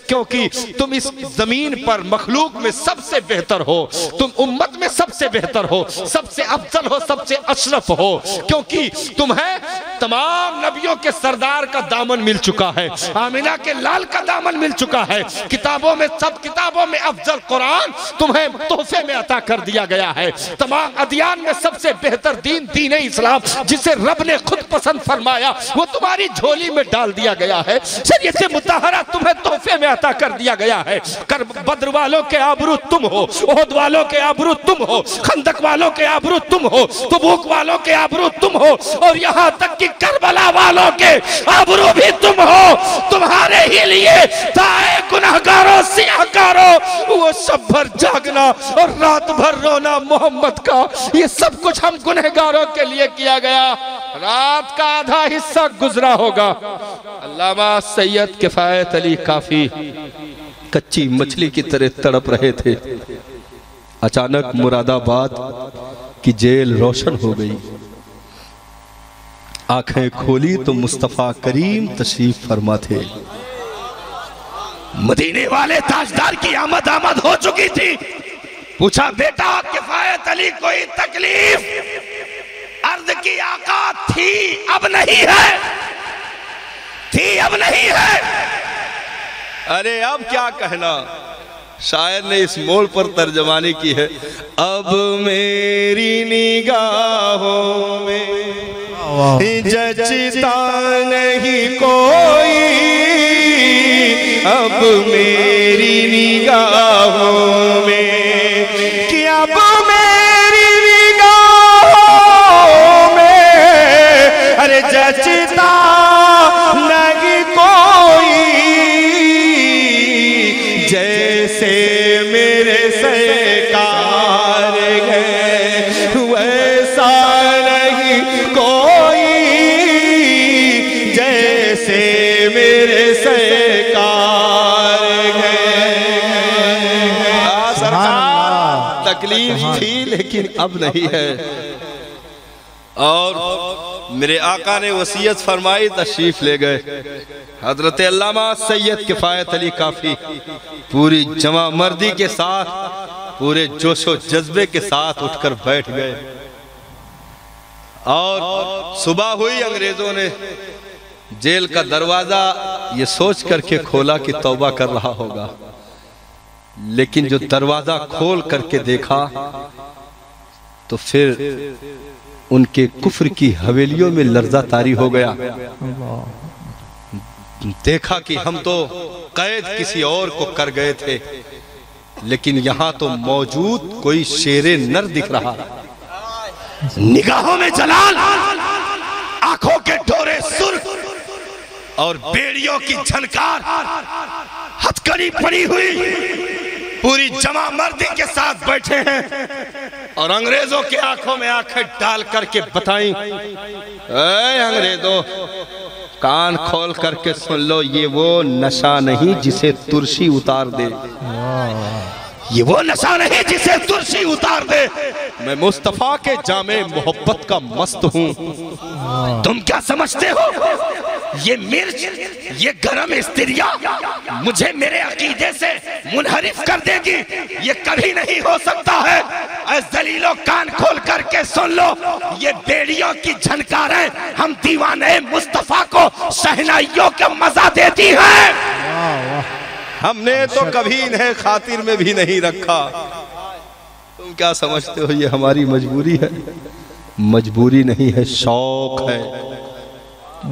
क्योंकि तुम इस जमीन पर मखलूक में सबसे बेहतर हो, तुम उम्मत में सबसे बेहतर हो, सबसे अफजल हो, सबसे अशरफ हो, क्योंकि तुम्हें तमाम नबियों के सरदार का दामन मिल चुका है, आमिना के लाल का दामन मिल चुका है, किताबों में सब किताबों में अफजल कुरान तुम्हें तोहफे में अता कर दिया गया है, तमाम अदियान में सबसे बेहतर दीन दीन इस्लाम जिसे रब ने खुद पसंद फरमाया वो तुम्हारी झोली में डाल दिया गया है, शरीयत मुतहरा तुम्हें तोहफे में अता कर दिया गया है। कर बद्र वालों के आबरू तुम हो, ओहद वालों के आबरू तुम हो, खंदक वालों के आबरू तुम हो, तबूक वालों के आबरू तुम हो, और यहाँ तक कि
कि करबला वालों के आबरू भी तुम हो, तुम्हारे ही लिए दाए गुनहगारों सियाहकारों, वो सब भर जागना और रात भर रोना मोहम्मद का, ये सब कुछ हम गुनहगारों के लिए किया गया। रात का आधा हिस्सा गुजरा होगा। अल्लामा सैयद किफायत अली काफी कच्ची मछली की तरह तड़प रहे थे। अचानक मुरादाबाद की जेल रोशन हो गई। आंखें खोली तो मुस्तफा करीम तशरीफ फरमा थे। मदीने वाले ताजदार की आमद हो चुकी थी। पूछा, बेटा किफायत अली कोई तकलीफ? अर्ज की, आका थी अब नहीं है, थी अब नहीं है। अरे अब क्या कहना, शायर ने इस मोड़ पर तर्जमानी की है। अब मेरी निगाहों में जचता नहीं कोई, अब मेरी निगाहों में, कि अब मेरी निगाहों में अरे जचता नहीं कोई, जैसे मेरे सरकार है वैसा नहीं कोई, जैसे मेरे सरकार है। सरकार तकलीफ थी लेकिन अब नहीं है। और मेरे आका ने वसीयत फरमाई, तशरीफ ले गए। हजरत अल्लामा सैयद किफायत अली काफी पूरी जमा मर्दी के साथ, पूरे जोशो जज्बे के साथ उठकर बैठ गए। और सुबह हुई, अंग्रेजों ने जेल का दरवाजा ये सोच करके खोला कि तौबा कर रहा होगा, लेकिन जो दरवाजा खोल करके देखा तो फिर उनके कुफ्र की हवेलियों में लर्जा तारी हो गया। देखा कि हम तो कैद किसी और को कर गए थे, लेकिन यहाँ तो मौजूद कोई शेरे नर दिख रहा। निगाहों में जलाल, आंखों के डोरे सुर्ख और बेड़ियों की झनकार, हथकड़ी पड़ी हुई, पूरी जमा मर्दी के साथ बैठे हैं। और अंग्रेजों के आंखों में आंखें डाल करके बताई, अंग्रेजों कान खोल करके सुन लो, ये वो नशा नहीं जिसे तुरशी उतार दे, ये वो नशा नहीं जिसे तुरशी उतार दे। मैं मुस्तफा के जामे मोहब्बत का मस्त हूँ। तुम क्या समझते हो, ये मिर्च, ये गरम स्त्रियां मुझे मेरे अकीदे से मुनहरिफ कर देगी? ये कभी नहीं हो सकता है। ऐ जलीलो, कान खोल करके सुन लो, ये बेड़ियों की झनकारें हम दीवाने मुस्तफा को शहनाइयों का मजा देती हैं। हमने तो कभी इन्हें खातिर में भी नहीं रखा। तुम क्या समझते हो, ये हमारी मजबूरी है? मजबूरी नहीं है, शौक है।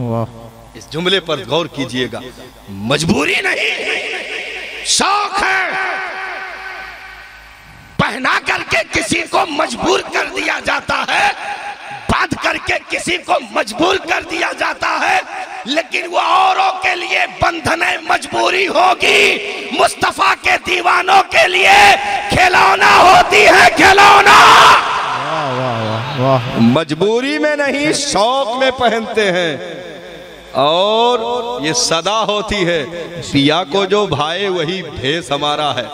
वाह, इस जुमले पर गौर कीजिएगा। मजबूरी नहीं, शौक है। पहना करके किसी को मजबूर कर दिया जाता है, बांध करके किसी को मजबूर कर दिया जाता है, लेकिन वो औरों के लिए बंधने मजबूरी होगी। मुस्तफा के दीवानों के लिए खिलौना होती है, खिलौना। मजबूरी में नहीं, शौक में पहनते हैं। और ये सदा होती है, पिया को जो भाए वही भेष हमारा है।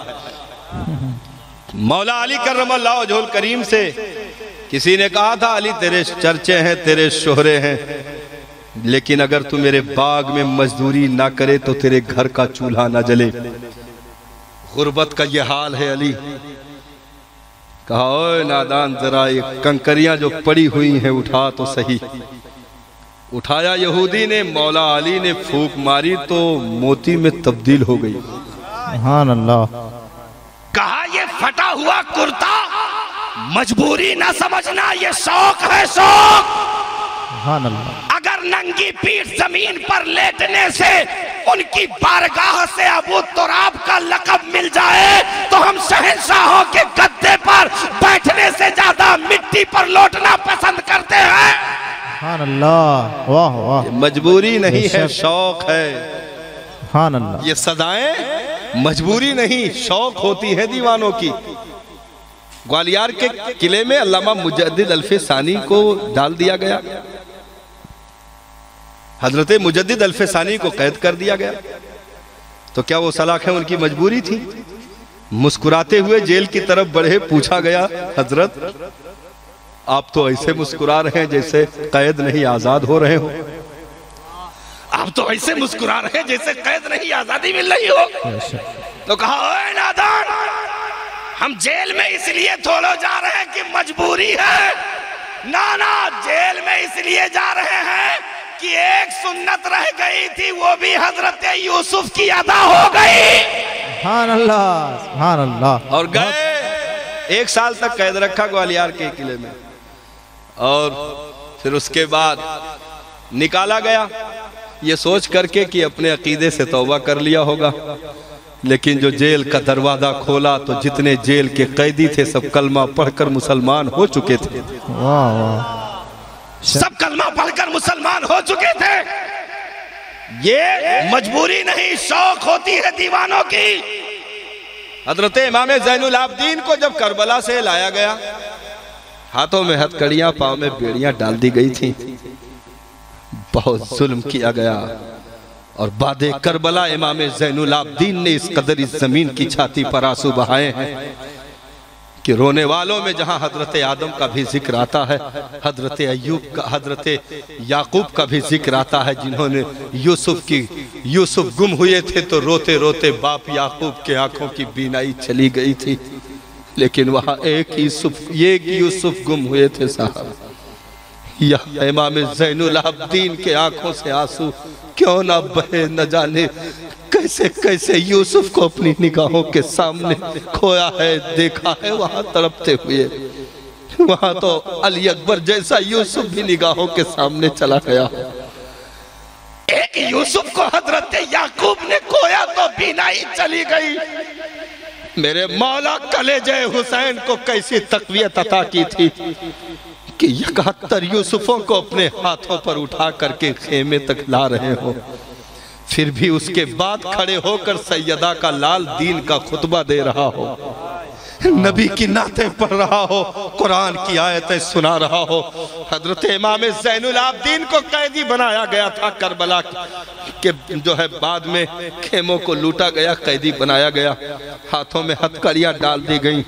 मौला अली करमल्लाहु वजहुल करीम से किसी ने कहा था, अली तेरे चर्चे हैं, तेरे शोहरे हैं, लेकिन अगर तू मेरे बाग में मजदूरी ना करे तो तेरे घर का चूल्हा ना जले। गुर्बत का ये हाल है अली। कहा, ओए नादान, जरा ये कंकरियां जो पड़ी हुई हैं उठा तो सही। उठाया यहूदी ने, मौला अली ने फूंक मारी तो मोती में तब्दील हो गई। सुभान अल्लाह। कहा, ये फटा हुआ कुर्ता मजबूरी ना समझना, ये शौक है, शौक। सुभान अल्लाह। अगर नंगी पीठ जमीन पर लेटने से उनकी बारगाह से अबू तुराब का लक़ब मिल जाए तो हम शहंशाहों के गद्दे पर बैठने से ज्यादा मिट्टी पर लौटना पसंद करते हैं।
सुभान अल्लाह, वाह वाह।
मजबूरी नहीं है, शौक है।
सुभान अल्लाह।
ये सदाएं मजबूरी नहीं, शौक होती है दीवानों की। ग्वालियर के किले में अल्लामा मुजद्दिद अल्फे सानी को डाल दिया गया, हजरत मुजद्दिद अल्फे सानी को कैद कर दिया गया। तो क्या वो सलाखें उनकी मजबूरी थी? मुस्कुराते हुए जेल की तरफ बढ़े, पूछा गया, हजरत आप तो ऐसे मुस्कुरा रहे हैं जैसे कैद नहीं आजाद हो रहे हो। आप तो ऐसे मुस्कुरा रहे हैं जैसे कैद नहीं आजादी मिल रही हो। तो कहा, ओए नादान, हम जेल में इसलिए थोड़ो जा रहे हैं कि मजबूरी है, ना ना, जेल में इसलिए जा रहे हैं कि एक सुन्नत रह गई थी, वो भी हजरत यूसुफ की अदा हो गई।
सुभान अल्लाह, सुभान अल्लाह।
और गए, 1 साल तक कैद रखा ग्वालियर के किले में, और फिर उसके बाद निकाला गया, ये सोच करके कि अपने अकीदे से तौबा कर लिया होगा। लेकिन जो जेल का दरवाजा खोला तो जितने जेल के कैदी थे सब कलमा पढ़कर मुसलमान हो चुके थे।
वाह वाह।
सब कलमा पढ़कर मुसलमान हो चुके थे। ये मजबूरी नहीं, शौक होती है दीवानों की। हजरत इमाम ज़ैनुल आबिदीन को जब करबला से लाया गया, हाथों में हथकड़ियां, पांव में बेड़ियां डाल दी गई थी, बहुत जुल्म किया गया। और बादे करबला इमाम ज़ैनुल आबिदीन ने इस कदर इस जमीन की छाती पर आंसू बहाए हैं कि रोने वालों में जहां हजरत आदम का भी जिक्र आता है, हजरत अय्यूब का, हजरत याकूब का भी जिक्र आता है, जिन्होंने यूसुफ गुम हुए थे तो रोते रोते बाप याकूब के आंखों की बीनाई चली गई थी। लेकिन वहां एक यूसुफ गुम हुए थे साहब। यह इमाम ज़ैनुल आबिदीन के आंखों से आंसू क्यों ना बहे, न जाने कैसे कैसे यूसुफ को अपनी निगाहों के सामने खोया है, देखा है वहां तड़पते हुए। वहां तो अली अकबर जैसा यूसुफ भी निगाहों के सामने चला गया। एक यूसुफ को हजरत याकूब ने खोया तो बीनाई चली गई। मेरे मौला कलेजे हुसैन को कैसी तकवीयत अता की थी कि 71 यूसुफों को अपने हाथों पर उठा करके खेमे तक ला रहे हो, फिर भी उसके बाद खड़े होकर सैयदा का लाल दीन का खुतबा दे रहा हो, नबी की नातें पढ़ रहा हो, कुरान की आयतें सुना रहा हो। हजरत इमाम ज़ैनुल आबिदीन को कैदी बनाया गया था करबला के, जो है बाद में खेमों को लूटा गया, कैदी बनाया गया। हाथों में हथकड़ियां डाल दी गई,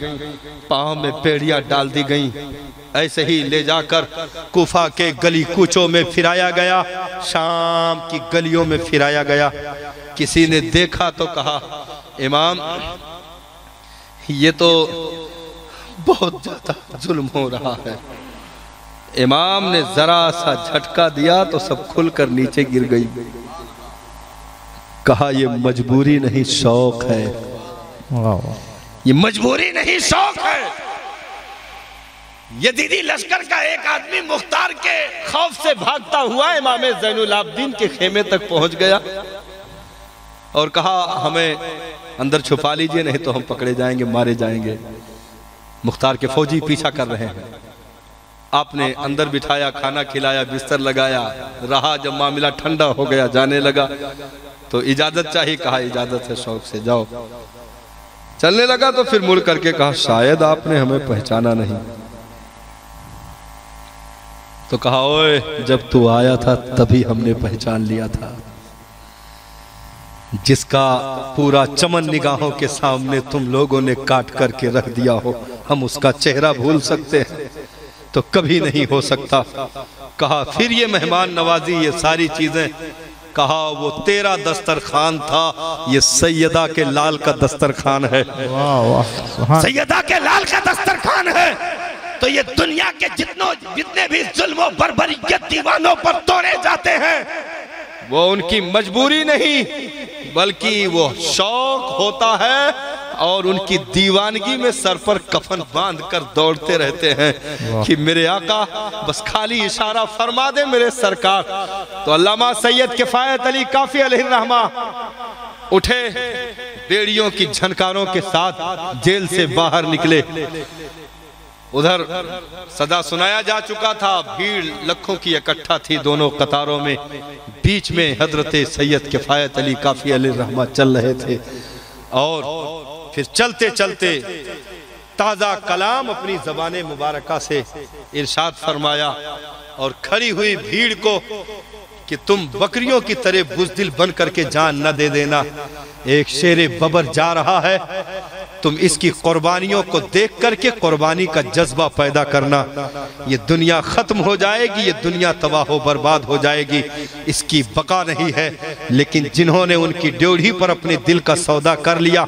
पाँव में बेड़ियां डाल दी गई। ऐसे ही ले जाकर कुफा के गली कूचों में फिराया गया, शाम की गलियों में फिराया गया। किसी ने देखा तो कहा, इमाम ये तो बहुत ज्यादा जुल्म हो रहा है। इमाम ने जरा सा झटका दिया तो सब खुलकर नीचे गिर गई। कहा, ये मजबूरी नहीं, शौक है। ये मजबूरी नहीं, शौक है। यजीदी लश्कर का एक आदमी मुख्तार के खौफ से भागता हुआ इमाम ज़ैनुल आबिदीन के खेमे तक पहुंच गया और कहा, हमें अंदर छुपा लीजिए, नहीं तो हम पकड़े जाएंगे, मारे जाएंगे। मुख्तार के फौजी पीछा कर रहे हैं। आपने अंदर बिठाया, खाना खिलाया, बिस्तर लगाया, रहा। जब मामला ठंडा हो गया, जाने लगा तो इजाजत चाहिए। कहा, इजाजत है, शौक से जाओ। चलने लगा तो फिर मुड़ करके कहा, शायद आपने हमें पहचाना नहीं। तो कहा, ओए, जब तू आया था तभी हमने पहचान लिया था। जिसका पूरा चमन निगाहों के सामने तुम लोगों ने काट करके रख दिया हो, हम उसका चेहरा भूल सकते हैं? तो कभी नहीं हो सकता। कहा, फिर ये मेहमान नवाजी, ये सारी चीजें। कहा, वो तेरा दस्तरखान था, ये सैयदा के लाल का दस्तरखान है।
वाह वाह।
सैयदा के लाल का दस्तरखान है तो ये दुनिया के जितने भी जुल्म बर्बरियत दीवानों पर तोड़े जाते हैं, वो उनकी मजबूरी नहीं बल्कि वो शौक होता है। और उनकी दीवानगी में सर पर कफन बांध कर दौड़ते रहते हैं कि मेरे आका बस खाली इशारा फरमा दे मेरे सरकार। तो अल्लामा सैयद किफायत अली काफी अलैहिर्रहमा उठे, बेड़ियों की झनकारों के साथ जेल से बाहर निकले। उधर सदा सुनाया जा चुका था, भीड़ लाखों की इकट्ठा थी दोनों कतारों में। बीच में हजरत सैयद किफायत अली काफी अलैहि रहमत चल रहे थे और फिर चलते चलते ताज़ा कलाम अपनी ज़बान मुबारका से इरशाद फरमाया और खड़ी हुई भीड़ को कि तुम बकरियों की तरह बुज़दिल बन करके जान न दे देना। एक शेर बबर जा रहा है, तुम इसकी कुर्बानियों को देख करके कुर्बानी का जज्बा पैदा करना। ये दुनिया खत्म हो जाएगी, ये दुनिया तबाह हो बर्बाद हो जाएगी, इसकी बका नहीं है। लेकिन जिन्होंने उनकी ड्योढ़ी पर अपने दिल का सौदा कर लिया,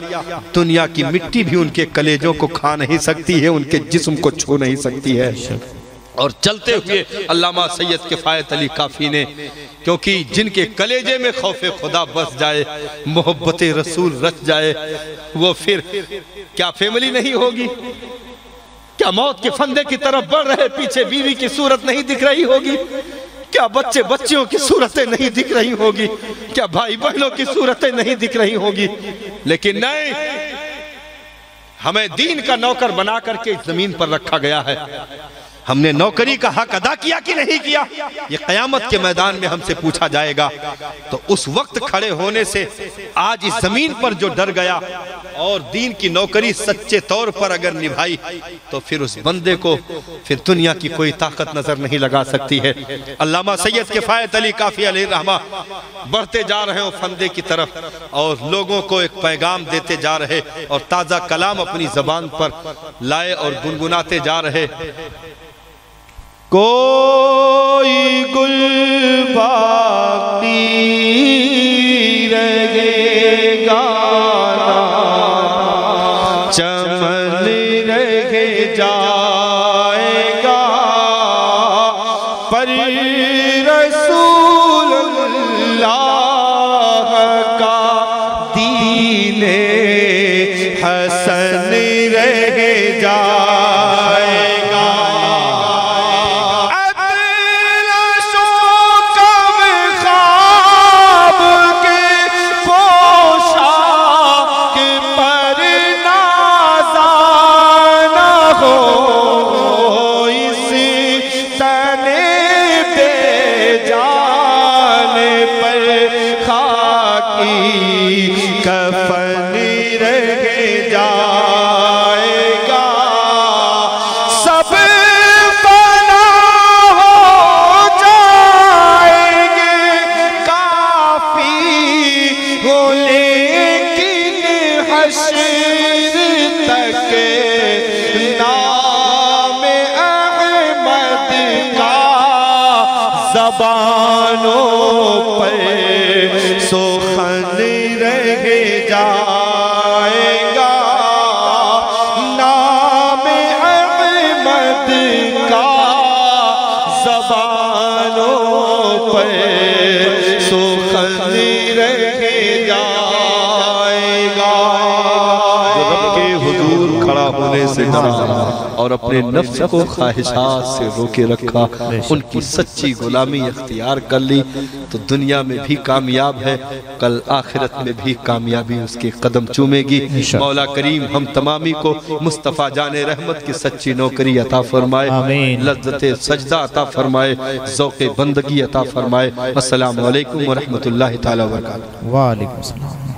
दुनिया की मिट्टी भी उनके कलेजों को खा नहीं सकती है, उनके जिस्म को छू नहीं सकती है। और चलते हुए अल्लामा सैयद किफायत अली काफी ने, क्योंकि जिनके कलेजे में खौफे खुदा बस जाए, मोहब्बत रसूल रच जाए, वो फिर क्या फैमिली नहीं होगी? क्या मौत के फंदे की तरफ बढ़ रहे, पीछे बीवी की सूरत नहीं दिख रही होगी? क्या बच्चे बच्चियों की सूरतें नहीं दिख रही होगी? क्या भाई बहनों की सूरतें नहीं दिख रही होगी? लेकिन नहीं, हमें दीन का नौकर बना करके इस जमीन पर रखा गया है। हमने नौकरी का हक अदा किया कि नहीं किया, ये कयामत के मैदान में हमसे पूछा जाएगा। तो उस वक्त खड़े होने से आज इस जमीन पर जो डर गया और दीन की नौकरी सच्चे तौर पर अगर निभाई, तो फिर उस बंदे को फिर दुनिया की कोई ताकत नजर नहीं लगा सकती है। अल्लामा सैयद किफायत अली काफी अलैहि रहमत बढ़ते जा रहे हो फंदे की तरफ और लोगों को एक पैगाम देते जा रहे और ताज़ा कलाम अपनी जबान पर लाए और गुनगुनाते जा रहे। कोई गुल बाकी रहेगा ना, चमन रह जाएगा, पर रसूल अल्लाह का दीने हसन रह जाएगा। ज़बानों पर सुखन रह जाएगा, नाम अहमद का ज़बानों पर सुखन रह जाएगा। जो रब के हुजूर खड़ा होने से डरा और अपने नफ्स को ख्वाहिशात से रोके रखा, उनकी सच्ची गुलामी अख्तियार कर ली, तो दुनिया में भी कामयाब है, कल आखिरत में भी कामयाबी उसके कदम चूमेगी। मौला करीम हम तमामी को मुस्तफ़ा जाने रहमत की सच्ची नौकरी अता फरमाए, लज्जत सजदा अता फरमाए, ज़ौक़े बंदगी अता फरमाए। अस्सलामु अलैकुम व रहमतुल्लाहि तआला व बरकातहू।
वालेकुम अस्सलाम।